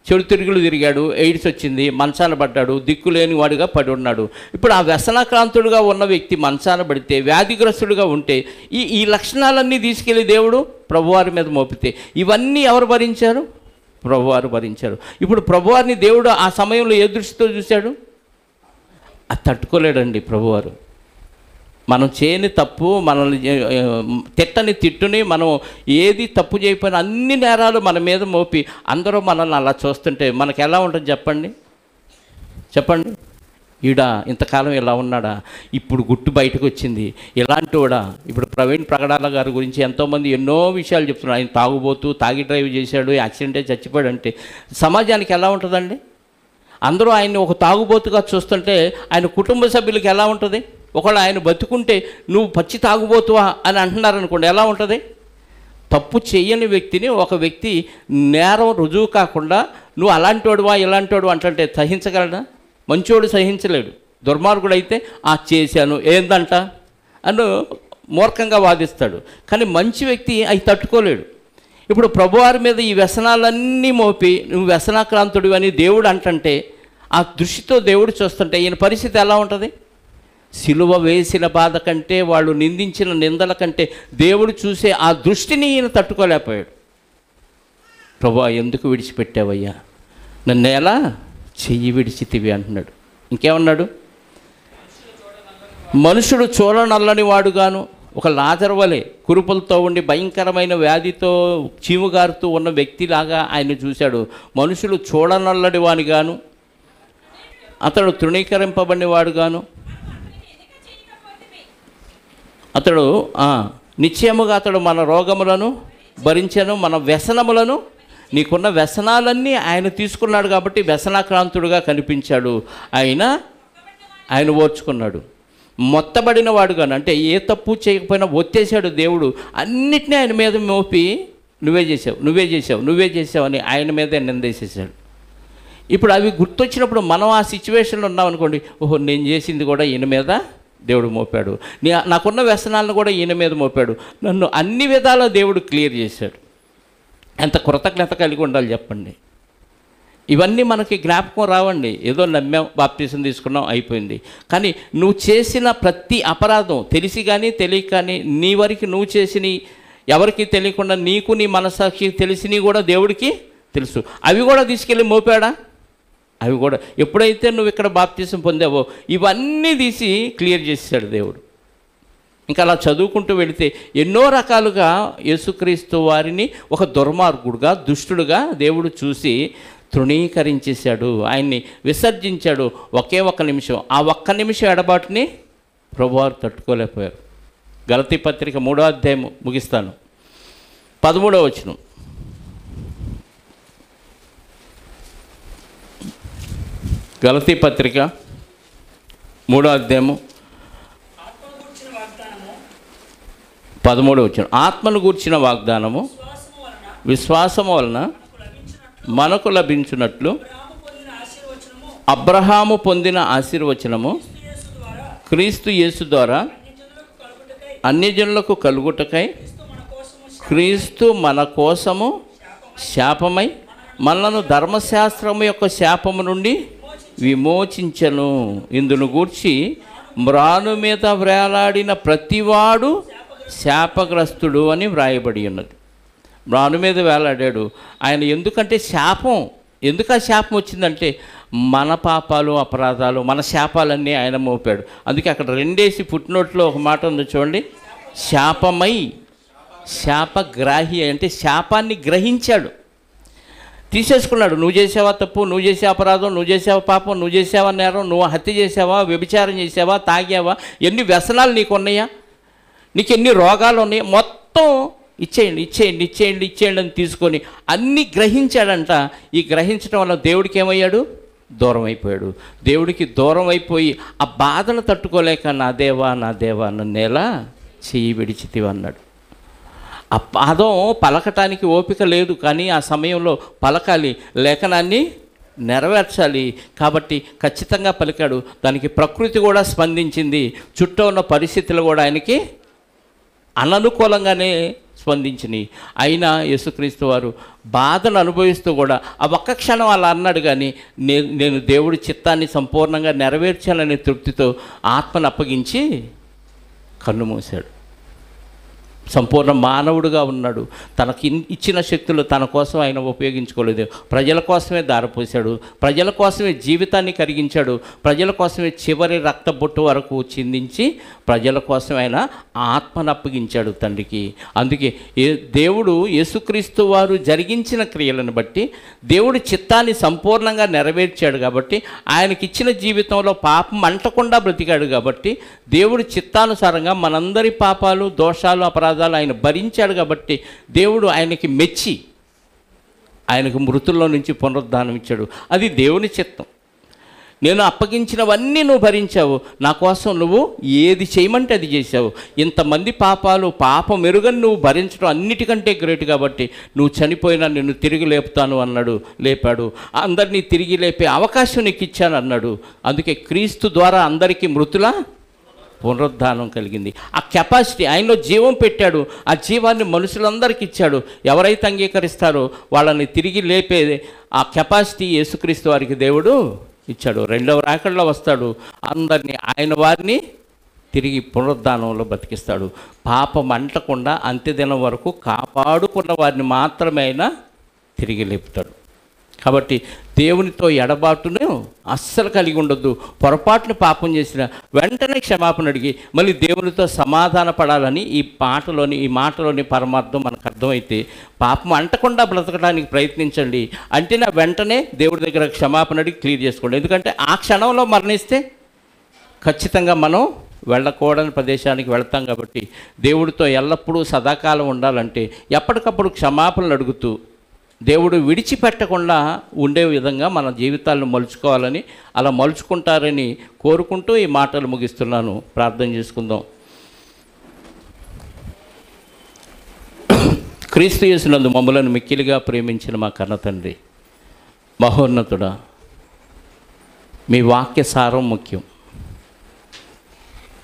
Speaker 1: చెడు తిరుగులు తిరిగాడు, ఎయిడ్స్ వచ్చింది, మంచాన పడ్డాడు, దిక్కులేని వాడిగా పడి ఉన్నాడు. ఇప్పుడు ఆ వ్యసనాక్రాంతుడుగా ఉన్న వ్యక్తి మంచాన పడితే, వ్యాధిగ్రస్తుడుగా ఉంటే ఈ లక్షణాలన్నీ తీసుకెళ్ళి దేవుడు ప్రభువారి మీద మోపితే ఇవన్నీ ఎవరు భరించారు? ప్రభువారు భరించారు. ఇప్పుడు ప్రభువారిని దేవుడు ఆ సమయంలో ఏ దృష్టితో చూశాడు? అది తట్టుకోలేడండి ప్రభువారు. మనం చేయని తప్పు, మనల్ని తిట్టని తిట్టుని, మనం ఏది తప్పు చేయకపోయినా అన్ని నేరాలు మన మీద మోపి అందరూ మనల్ని అలా చూస్తుంటే మనకు ఎలా ఉంటుంది చెప్పండి. ఈడ ఇంతకాలం ఇలా ఉన్నాడా, ఇప్పుడు గుట్టు బయటకు వచ్చింది, ఇలాంటి వాడా? ఇప్పుడు ప్రవీణ్ ప్రగడాల గారి గురించి ఎంతోమంది ఎన్నో విషయాలు చెప్తున్నారు. ఆయన తాగి డ్రైవ్ చేశాడు, యాక్సిడెంట్ అయి చచ్చిపోయాడు అంటే సమాజానికి ఎలా ఉంటుందండి? అందరూ ఆయన్ని ఒక తాగుబోతుగా చూస్తుంటే ఆయన కుటుంబ సభ్యులకి ఎలా ఉంటుంది? ఒకవేళ ఆయన బతుకుంటే నువ్వు పచ్చి తాగుబోతువా అని అంటున్నారనుకోండి, ఎలా ఉంటుంది? తప్పు చేయని వ్యక్తిని ఒక వ్యక్తి నేరం రుజువు కాకుండా నువ్వు అలాంటివాడువా ఇలాంటివాడు అంటే సహించగలడా? మంచోడు సహించలేడు. దుర్మార్గుడు అయితే చేశాను ఏందంట అని మూర్ఖంగా వాదిస్తాడు. కానీ మంచి వ్యక్తి అవి తట్టుకోలేడు. ఇప్పుడు ప్రభువారి మీద ఈ వ్యసనాలన్నీ మోపి నువ్వు వ్యసనాక్రాంతుడు అని దేవుడు అంటుంటే ఆ దృష్టితో దేవుడు చూస్తుంటే ఈయన పరిస్థితి ఎలా ఉంటుంది? సిలువ వేసిన బాధ కంటే, వాళ్ళు నిందించిన నిందల కంటే దేవుడు చూసే ఆ దృష్టిని ఈయన తట్టుకోలేకపోయాడు. ప్రభువా ఎందుకు విడిచిపెట్టావయ్యా నన్ను, ఎలా చెయ్యి విడిచితివి అంటున్నాడు. ఇంకేమన్నాడు? మనుషుడు చూడనల్లని వాడుగాను, ఒక లాజరు వలె కురుపులతో ఉండి భయంకరమైన వ్యాధితో చీముగారుతూ ఉన్న వ్యక్తిలాగా ఆయన చూశాడు. మనుషులు చూడనల్లడి వానిగాను, అతడు తృణీకరింపబడినవాడుగాను, అతడు నిశ్చయముగా అతడు మన రోగములను భరించెను, మన వ్యసనములను, నీకున్న వ్యసనాలన్నీ ఆయన తీసుకున్నాడు కాబట్టి వ్యసనాక్రాంతుడుగా కనిపించాడు. ఆయన ఓర్చుకున్నాడు. మొత్తబడిన వాడుగాను, అంటే ఏ తప్పు చేయకపోయినా ఒత్తేసాడు దేవుడు. అన్నిటినీ ఆయన మీద మోపి నువ్వే చేసావు అని ఆయన మీదే నిందేసేసాడు. ఇప్పుడు అవి గుర్తొచ్చినప్పుడు మనం ఆ సిచ్యువేషన్లో ఉన్నామనుకోండి, ఓహో నేను చేసింది కూడా ఈయన మీద దేవుడు మోపాడు, నాకున్న వ్యసనాలను కూడా ఈయన మీద మోపాడు, నన్ను అన్ని విధాలా దేవుడు క్లియర్ చేశాడు. ఎంత కృతజ్ఞత కలిగి ఉండాలి చెప్పండి. ఇవన్నీ మనకి జ్ఞాపకం రావండి. ఏదో నమ్మాం, బాప్తీసం తీసుకున్నాం, అయిపోయింది. కానీ నువ్వు చేసిన ప్రతి అపరాధం తెలిసి కానీ తెలియక కానీ, నీ వరకు నువ్వు చేసినవి ఎవరికి తెలియకుండా నీకు నీ మనసాక్షికి తెలిసినవి కూడా దేవుడికి తెలుసు. అవి కూడా తీసుకెళ్ళి మోపాడా? అవి కూడా ఎప్పుడైతే నువ్వు ఇక్కడ బాప్తీసం పొందావో ఇవన్నీ తీసి క్లియర్ చేశాడు దేవుడు. ఇంకా అలా చదువుకుంటూ వెళితే ఎన్నో రకాలుగా యేసుక్రీస్తు వారిని ఒక దుర్మార్గుడుగా, దుష్టుడుగా దేవుడు చూసి తృణీకరించేశాడు, ఆయన్ని విసర్జించాడు. ఒకే ఒక్క నిమిషం, ఆ ఒక్క నిమిషం ఎడబాటుని ప్రభువారు తట్టుకోలేకపోయారు. గలతీ పత్రిక 3వ అధ్యాయం ముగిస్తాను, 13వ వచనం. గలతీ పత్రిక 3వ అధ్యాయము 13వ వచనం. ఆత్మను గూర్చిన వాగ్దానము విశ్వాసము వలన మనకు లభించినట్లు అబ్రహాము పొందిన ఆశీర్వచనము క్రీస్తు యేసు ద్వారా అన్యజనులకు కలుగుటకై క్రీస్తు మన కోసము శాపమై మనలను ధర్మశాస్త్రము యొక్క శాపము నుండి విమోచించెను. ఇందును గూర్చి మ్రాను మీద వ్రేలాడిన ప్రతివాడు శాపగ్రస్తుడు అని వ్రాయబడి ఉన్నది. మ్రాను మీద వేలాడాడు ఆయన. ఎందుకంటే ఎందుకు ఆ శాపం వచ్చిందంటే మన పాపాలు, అపరాధాలు, మన శాపాలన్నీ ఆయన మోపాడు. అందుకే అక్కడ 2 ఫుట్నోట్లో ఒక మాట ఉంది చూడండి, శాపమై, శాపగ్రాహి అంటే శాపాన్ని గ్రహించాడు, తీసేసుకున్నాడు. నువ్వు చేసావా తప్పు, నువ్వు చేసే అపరాధం, నువ్వు చేసావా పాపం, నువ్వు చేసావా నేరం, నువ్వు హత్య చేసావా, వ్యభిచారం చేసావా, తాగావా, ఎన్ని వ్యసనాలు నీకు ఉన్నాయా, నీకు ఎన్ని రోగాలు ఉన్నాయి, మొత్తం ఇచ్చేయండి అని తీసుకొని అన్నీ గ్రహించాడంట. ఈ గ్రహించడం వల్ల దేవుడికి ఏమయ్యాడు? దూరం అయిపోయాడు. దేవుడికి దూరం అయిపోయి ఆ బాధను తట్టుకోలేక నా దేవా నన్నేలా చెయ్యి విడిచితివి అన్నాడు. ఆ పాదం పలకటానికి ఓపిక లేదు, కానీ ఆ సమయంలో పలకాలి, లేఖనాన్ని నెరవేర్చాలి కాబట్టి ఖచ్చితంగా పలికాడు. దానికి ప్రకృతి కూడా స్పందించింది, చుట్టూ ఉన్న పరిస్థితులు కూడా ఆయనకి అననుకూలంగానే స్పందించినాయి. అయినా యేసుక్రీస్తు వారు బాధను అనుభవిస్తూ కూడా ఆ ఒక్క క్షణం అలా అన్నాడు, కానీ నేను దేవుడి చిత్తాన్ని సంపూర్ణంగా నెరవేర్చాలనే తృప్తితో ఆత్మను అప్పగించి కన్ను మూశాడు. సంపూర్ణ మానవుడుగా ఉన్నాడు. తనకి ఇచ్చిన శక్తులు తన కోసం ఆయన ఉపయోగించుకోలేదు. ప్రజల కోసమే దారపోశాడు, ప్రజల కోసమే జీవితాన్ని కరిగించాడు, ప్రజల కోసమే చివరి రక్తబొట్టు వరకు చిందించి ప్రజల కోసం ఆయన ఆత్మను అప్పగించాడు తండ్రికి. అందుకే దేవుడు యేసుక్రీస్తు వారు జరిగించిన క్రియలను బట్టి దేవుడి చిత్తాన్ని సంపూర్ణంగా నెరవేర్చాడు కాబట్టి, ఆయనకిచ్చిన జీవితంలో పాపం అంటకుండా బ్రతికాడు కాబట్టి, దేవుడి చిత్తానుసారంగా మనందరి పాపాలు, దోషాలు, అపరాధాలు ఆయన భరించాడు కాబట్టి దేవుడు ఆయనకి మెచ్చి ఆయనకు మృతుల్లో నుంచి పునరుద్ధానం ఇచ్చాడు. అది దేవుని చిత్తం. నేను అప్పగించినవన్నీ నువ్వు భరించావు, నా కోసం నువ్వు ఏది చేయమంటే అది చేశావు. ఇంతమంది పాపం ఎరుగని నువ్వు భరించడం అన్నిటికంటే గ్రేట్ కాబట్టి నువ్వు చనిపోయినా నిన్ను తిరిగి లేపుతాను అన్నాడు. లేపాడు. అందరినీ తిరిగి లేపే అవకాశం నీకు ఇచ్చాను అన్నాడు. అందుకే క్రీస్తు ద్వారా అందరికీ మృతుల పునరుద్ధానం కలిగింది. ఆ కెపాసిటీ ఆయనలో జీవం పెట్టాడు. ఆ జీవాన్ని మనుషులందరికీ ఇచ్చాడు. ఎవరైతే అంగీకరిస్తారో వాళ్ళని తిరిగి లేపే ఆ కెపాసిటీ యేసుక్రీస్తు వారికి దేవుడు ఇచ్చాడు. 2వ రాకడలో వస్తాడు, అందరినీ ఆయన వారిని తిరిగి పునరుద్ధానంలో బతికిస్తాడు. పాపం అంటకుండా అంత్యదినం వరకు కాపాడుకున్న వారిని మాత్రమే ఆయన తిరిగి లేపుతాడు. కాబట్టి దేవునితో ఎడబాటును అస్సలు కలిగి ఉండొద్దు. పొరపాటును పాపం చేసిన వెంటనే క్షమాపణ అడిగి మళ్ళీ దేవునితో సమాధాన పడాలని ఈ మాటలోని పరమార్థం మనకు అర్థమైతే పాపం అంటకుండా బ్రతకడానికి ప్రయత్నించండి. అంటే వెంటనే దేవుడి దగ్గర క్షమాపణ అడిగి క్లియర్ చేసుకోండి. ఎందుకంటే ఆ క్షణంలో మరణిస్తే ఖచ్చితంగా మనం వెళ్ళకూడని ప్రదేశానికి వెళ్తాం. కాబట్టి దేవుడితో ఎల్లప్పుడూ సదాకాలం ఉండాలంటే ఎప్పటికప్పుడు క్షమాపణలు అడుగుతూ దేవుడు విడిచిపెట్టకుండా ఉండే విధంగా మన జీవితాలను మలుచుకోవాలని, అలా మలుచుకుంటారని కోరుకుంటూ ఈ మాటలు ముగిస్తున్నాను. ప్రార్థన చేసుకుందాం. క్రీస్తు యేసునందు మమ్ములను మిక్కిలిగా ప్రేమించిన మా కన్న తండ్రి, మహోన్నతుడా, మీ వాక్య సారం ముఖ్యం.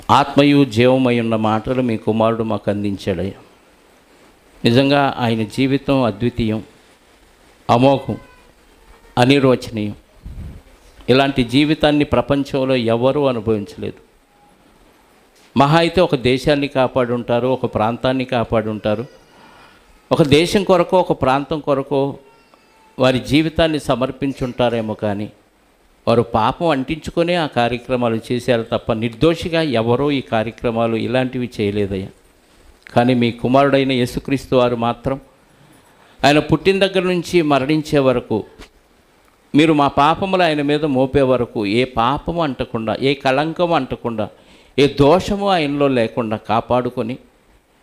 Speaker 1: ఆత్మయు జీవమై ఉన్న మాటలు మీ కుమారుడు మాకు అందించాడయ్యా. నిజంగా ఆయన జీవితం అద్వితీయం, అమోఘం, అనిర్వచనీయం. ఇలాంటి జీవితాన్ని ప్రపంచంలో ఎవరూ అనుభవించలేదు. మహా అయితే ఒక దేశాన్ని కాపాడి ఉంటారు, ఒక ప్రాంతాన్ని కాపాడి ఉంటారు. ఒక దేశం కొరకో ఒక ప్రాంతం కొరకో వారి జీవితాన్ని సమర్పించుంటారేమో, కానీ వారు పాపం అంటించుకొని ఆ కార్యక్రమాలు చేశారు తప్ప నిర్దోషిగా ఎవరో ఈ కార్యక్రమాలు ఇలాంటివి చేయలేదయ్యా. కానీ మీ కుమారుడైన యేసుక్రీస్తు వారు మాత్రం ఆయన పుట్టిన దగ్గర నుంచి మరణించే వరకు, మీరు మా పాపములు ఆయన మీద మోపే వరకు ఏ పాపము అంటకుండా, ఏ కళంకము అంటకుండా, ఏ దోషము ఆయనలో లేకుండా కాపాడుకొని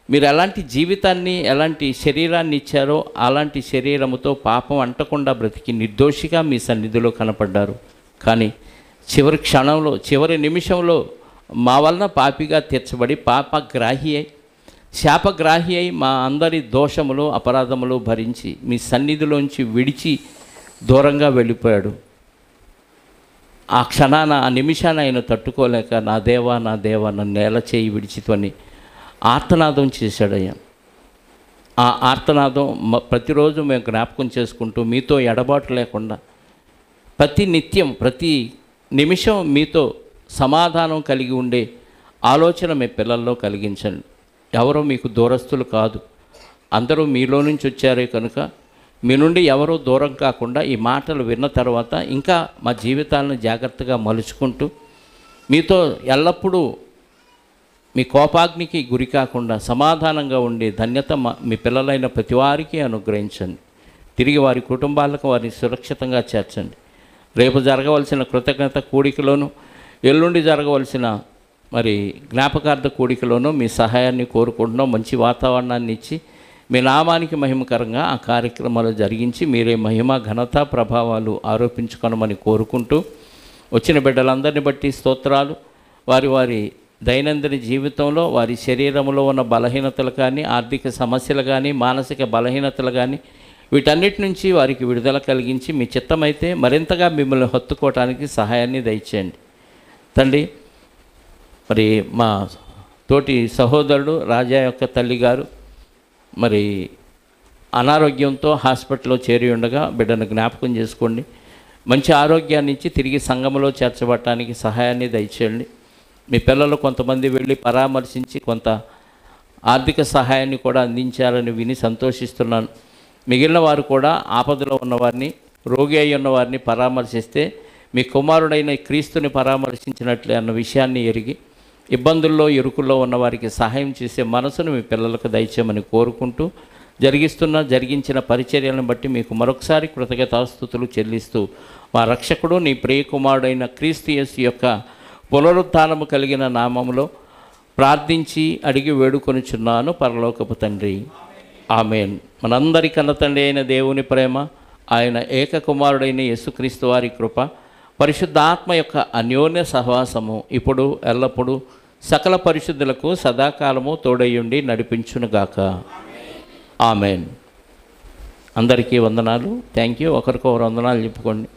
Speaker 1: మీరు ఎలాంటి జీవితాన్ని, ఎలాంటి శరీరాన్ని ఇచ్చారో అలాంటి శరీరముతో పాపం అంటకుండా బ్రతికి నిర్దోషిగా మీ సన్నిధిలో కనపడ్డారు. కానీ చివరి క్షణంలో, చివరి నిమిషంలో మా వలన పాపిగా తీర్చబడి పాపగ్రాహి అయి, శాపగ్రాహి అయి మా అందరి దోషములు అపరాధములు భరించి మీ సన్నిధిలోంచి విడిచి దూరంగా వెళ్ళిపోయాడు. ఆ క్షణాన, ఆ నిమిషాన ఆయన తట్టుకోలేక నా దేవా నన్ను నేల చేయి విడిచితోని ఆర్తనాదం చేశాడయ్యా. ఆ ఆర్తనాదం ప్రతిరోజు మేము జ్ఞాపకం చేసుకుంటూ మీతో ఎడబాటు లేకుండా ప్రతి నిత్యం, ప్రతి నిమిషం మీతో సమాధానం కలిగి ఉండే ఆలోచన మీ పిల్లల్లో కలిగించండి. ఎవరో మీకు దూరస్తులు కాదు, అందరూ మీలో నుంచి వచ్చారే కనుక మీ నుండి ఎవరో దూరం కాకుండా ఈ మాటలు విన్న తర్వాత ఇంకా మా జీవితాలను జాగ్రత్తగా మలుచుకుంటూ మీతో ఎల్లప్పుడూ మీ కోపాగ్నికి గురి కాకుండా సమాధానంగా ఉండే ధన్యత మీ పిల్లలైన ప్రతి వారికి అనుగ్రహించండి. తిరిగి వారి కుటుంబాలకు వారిని సురక్షితంగా చేర్చండి. రేపు జరగవలసిన కృతజ్ఞత కూడికలోను, ఎల్లుండి జరగవలసిన జ్ఞాపకార్థ కూడికలోనూ మీ సహాయాన్ని కోరుకుంటున్నాం. మంచి వాతావరణాన్ని ఇచ్చి మీ నామానికి మహిమకరంగా ఆ కార్యక్రమాలు జరిగించి మీరే మహిమ, ఘనత, ప్రభావాలు ఆరోపించుకొనమని కోరుకుంటూ వచ్చిన బిడ్డలందరిని బట్టి స్తోత్రాలు. వారి వారి దైనందిన జీవితంలో వారి శరీరంలో ఉన్న బలహీనతలు కానీ, ఆర్థిక సమస్యలు కానీ, మానసిక బలహీనతలు కానీ వీటన్నిటి నుంచి వారికి విడుదల కలిగించి మీ చిత్తమైతే మరింతగా మిమ్మల్ని హత్తుకోవటానికి సహాయాన్ని దయచేయండి తండ్రి. మా తోటి సహోదరుడు రాజా యొక్క తల్లి గారు అనారోగ్యంతో హాస్పిటల్లో చేరి ఉండగా బిడ్డను జ్ఞాపకం చేసుకోండి. మంచి ఆరోగ్యాన్ని ఇచ్చి తిరిగి సంఘంలో చేర్చబడటానికి సహాయాన్ని దయచేయండి. మీ పిల్లలు కొంతమంది వెళ్ళి పరామర్శించి కొంత ఆర్థిక సహాయాన్ని కూడా అందించాలని విని సంతోషిస్తున్నాను. మిగిలిన వారు కూడా ఆపదలో ఉన్నవారిని, రోగి అయి ఉన్నవారిని పరామర్శిస్తే మీ కుమారుడైన క్రీస్తుని పరామర్శించినట్లే అన్న విషయాన్ని ఎరిగి ఇబ్బందుల్లో, ఇరుకుల్లో ఉన్నవారికి సహాయం చేసే మనసును మీ పిల్లలకు దయచేయమని కోరుకుంటూ జరిగించిన పరిచర్యలను బట్టి మీకు మరొకసారి కృతజ్ఞతాస్తుతులు చెల్లిస్తూ మా రక్షకుడు నీ ప్రియ కుమారుడైన క్రీస్తు యేసు యొక్క పునరుత్థానము కలిగిన నామములో ప్రార్థించి అడిగి వేడుకొనుచున్నాను పరలోకపు తండ్రి. ఆమేన్. మనందరి కన్న తండ్రి అయిన దేవుని ప్రేమ, ఆయన ఏక కుమారుడైన యేసుక్రీస్తు వారి కృప, పరిశుద్ధాత్మ యొక్క అన్యోన్య సహవాసము ఇప్పుడు ఎల్లప్పుడూ సకల పరిశుద్ధులకు సదాకాలము తోడయ్యుండి నడిపించునుగాక. ఆమేన్. అందరికీ వందనాలు. Thank you. ఒకరికొకరు వందనాలు చెప్పుకోండి.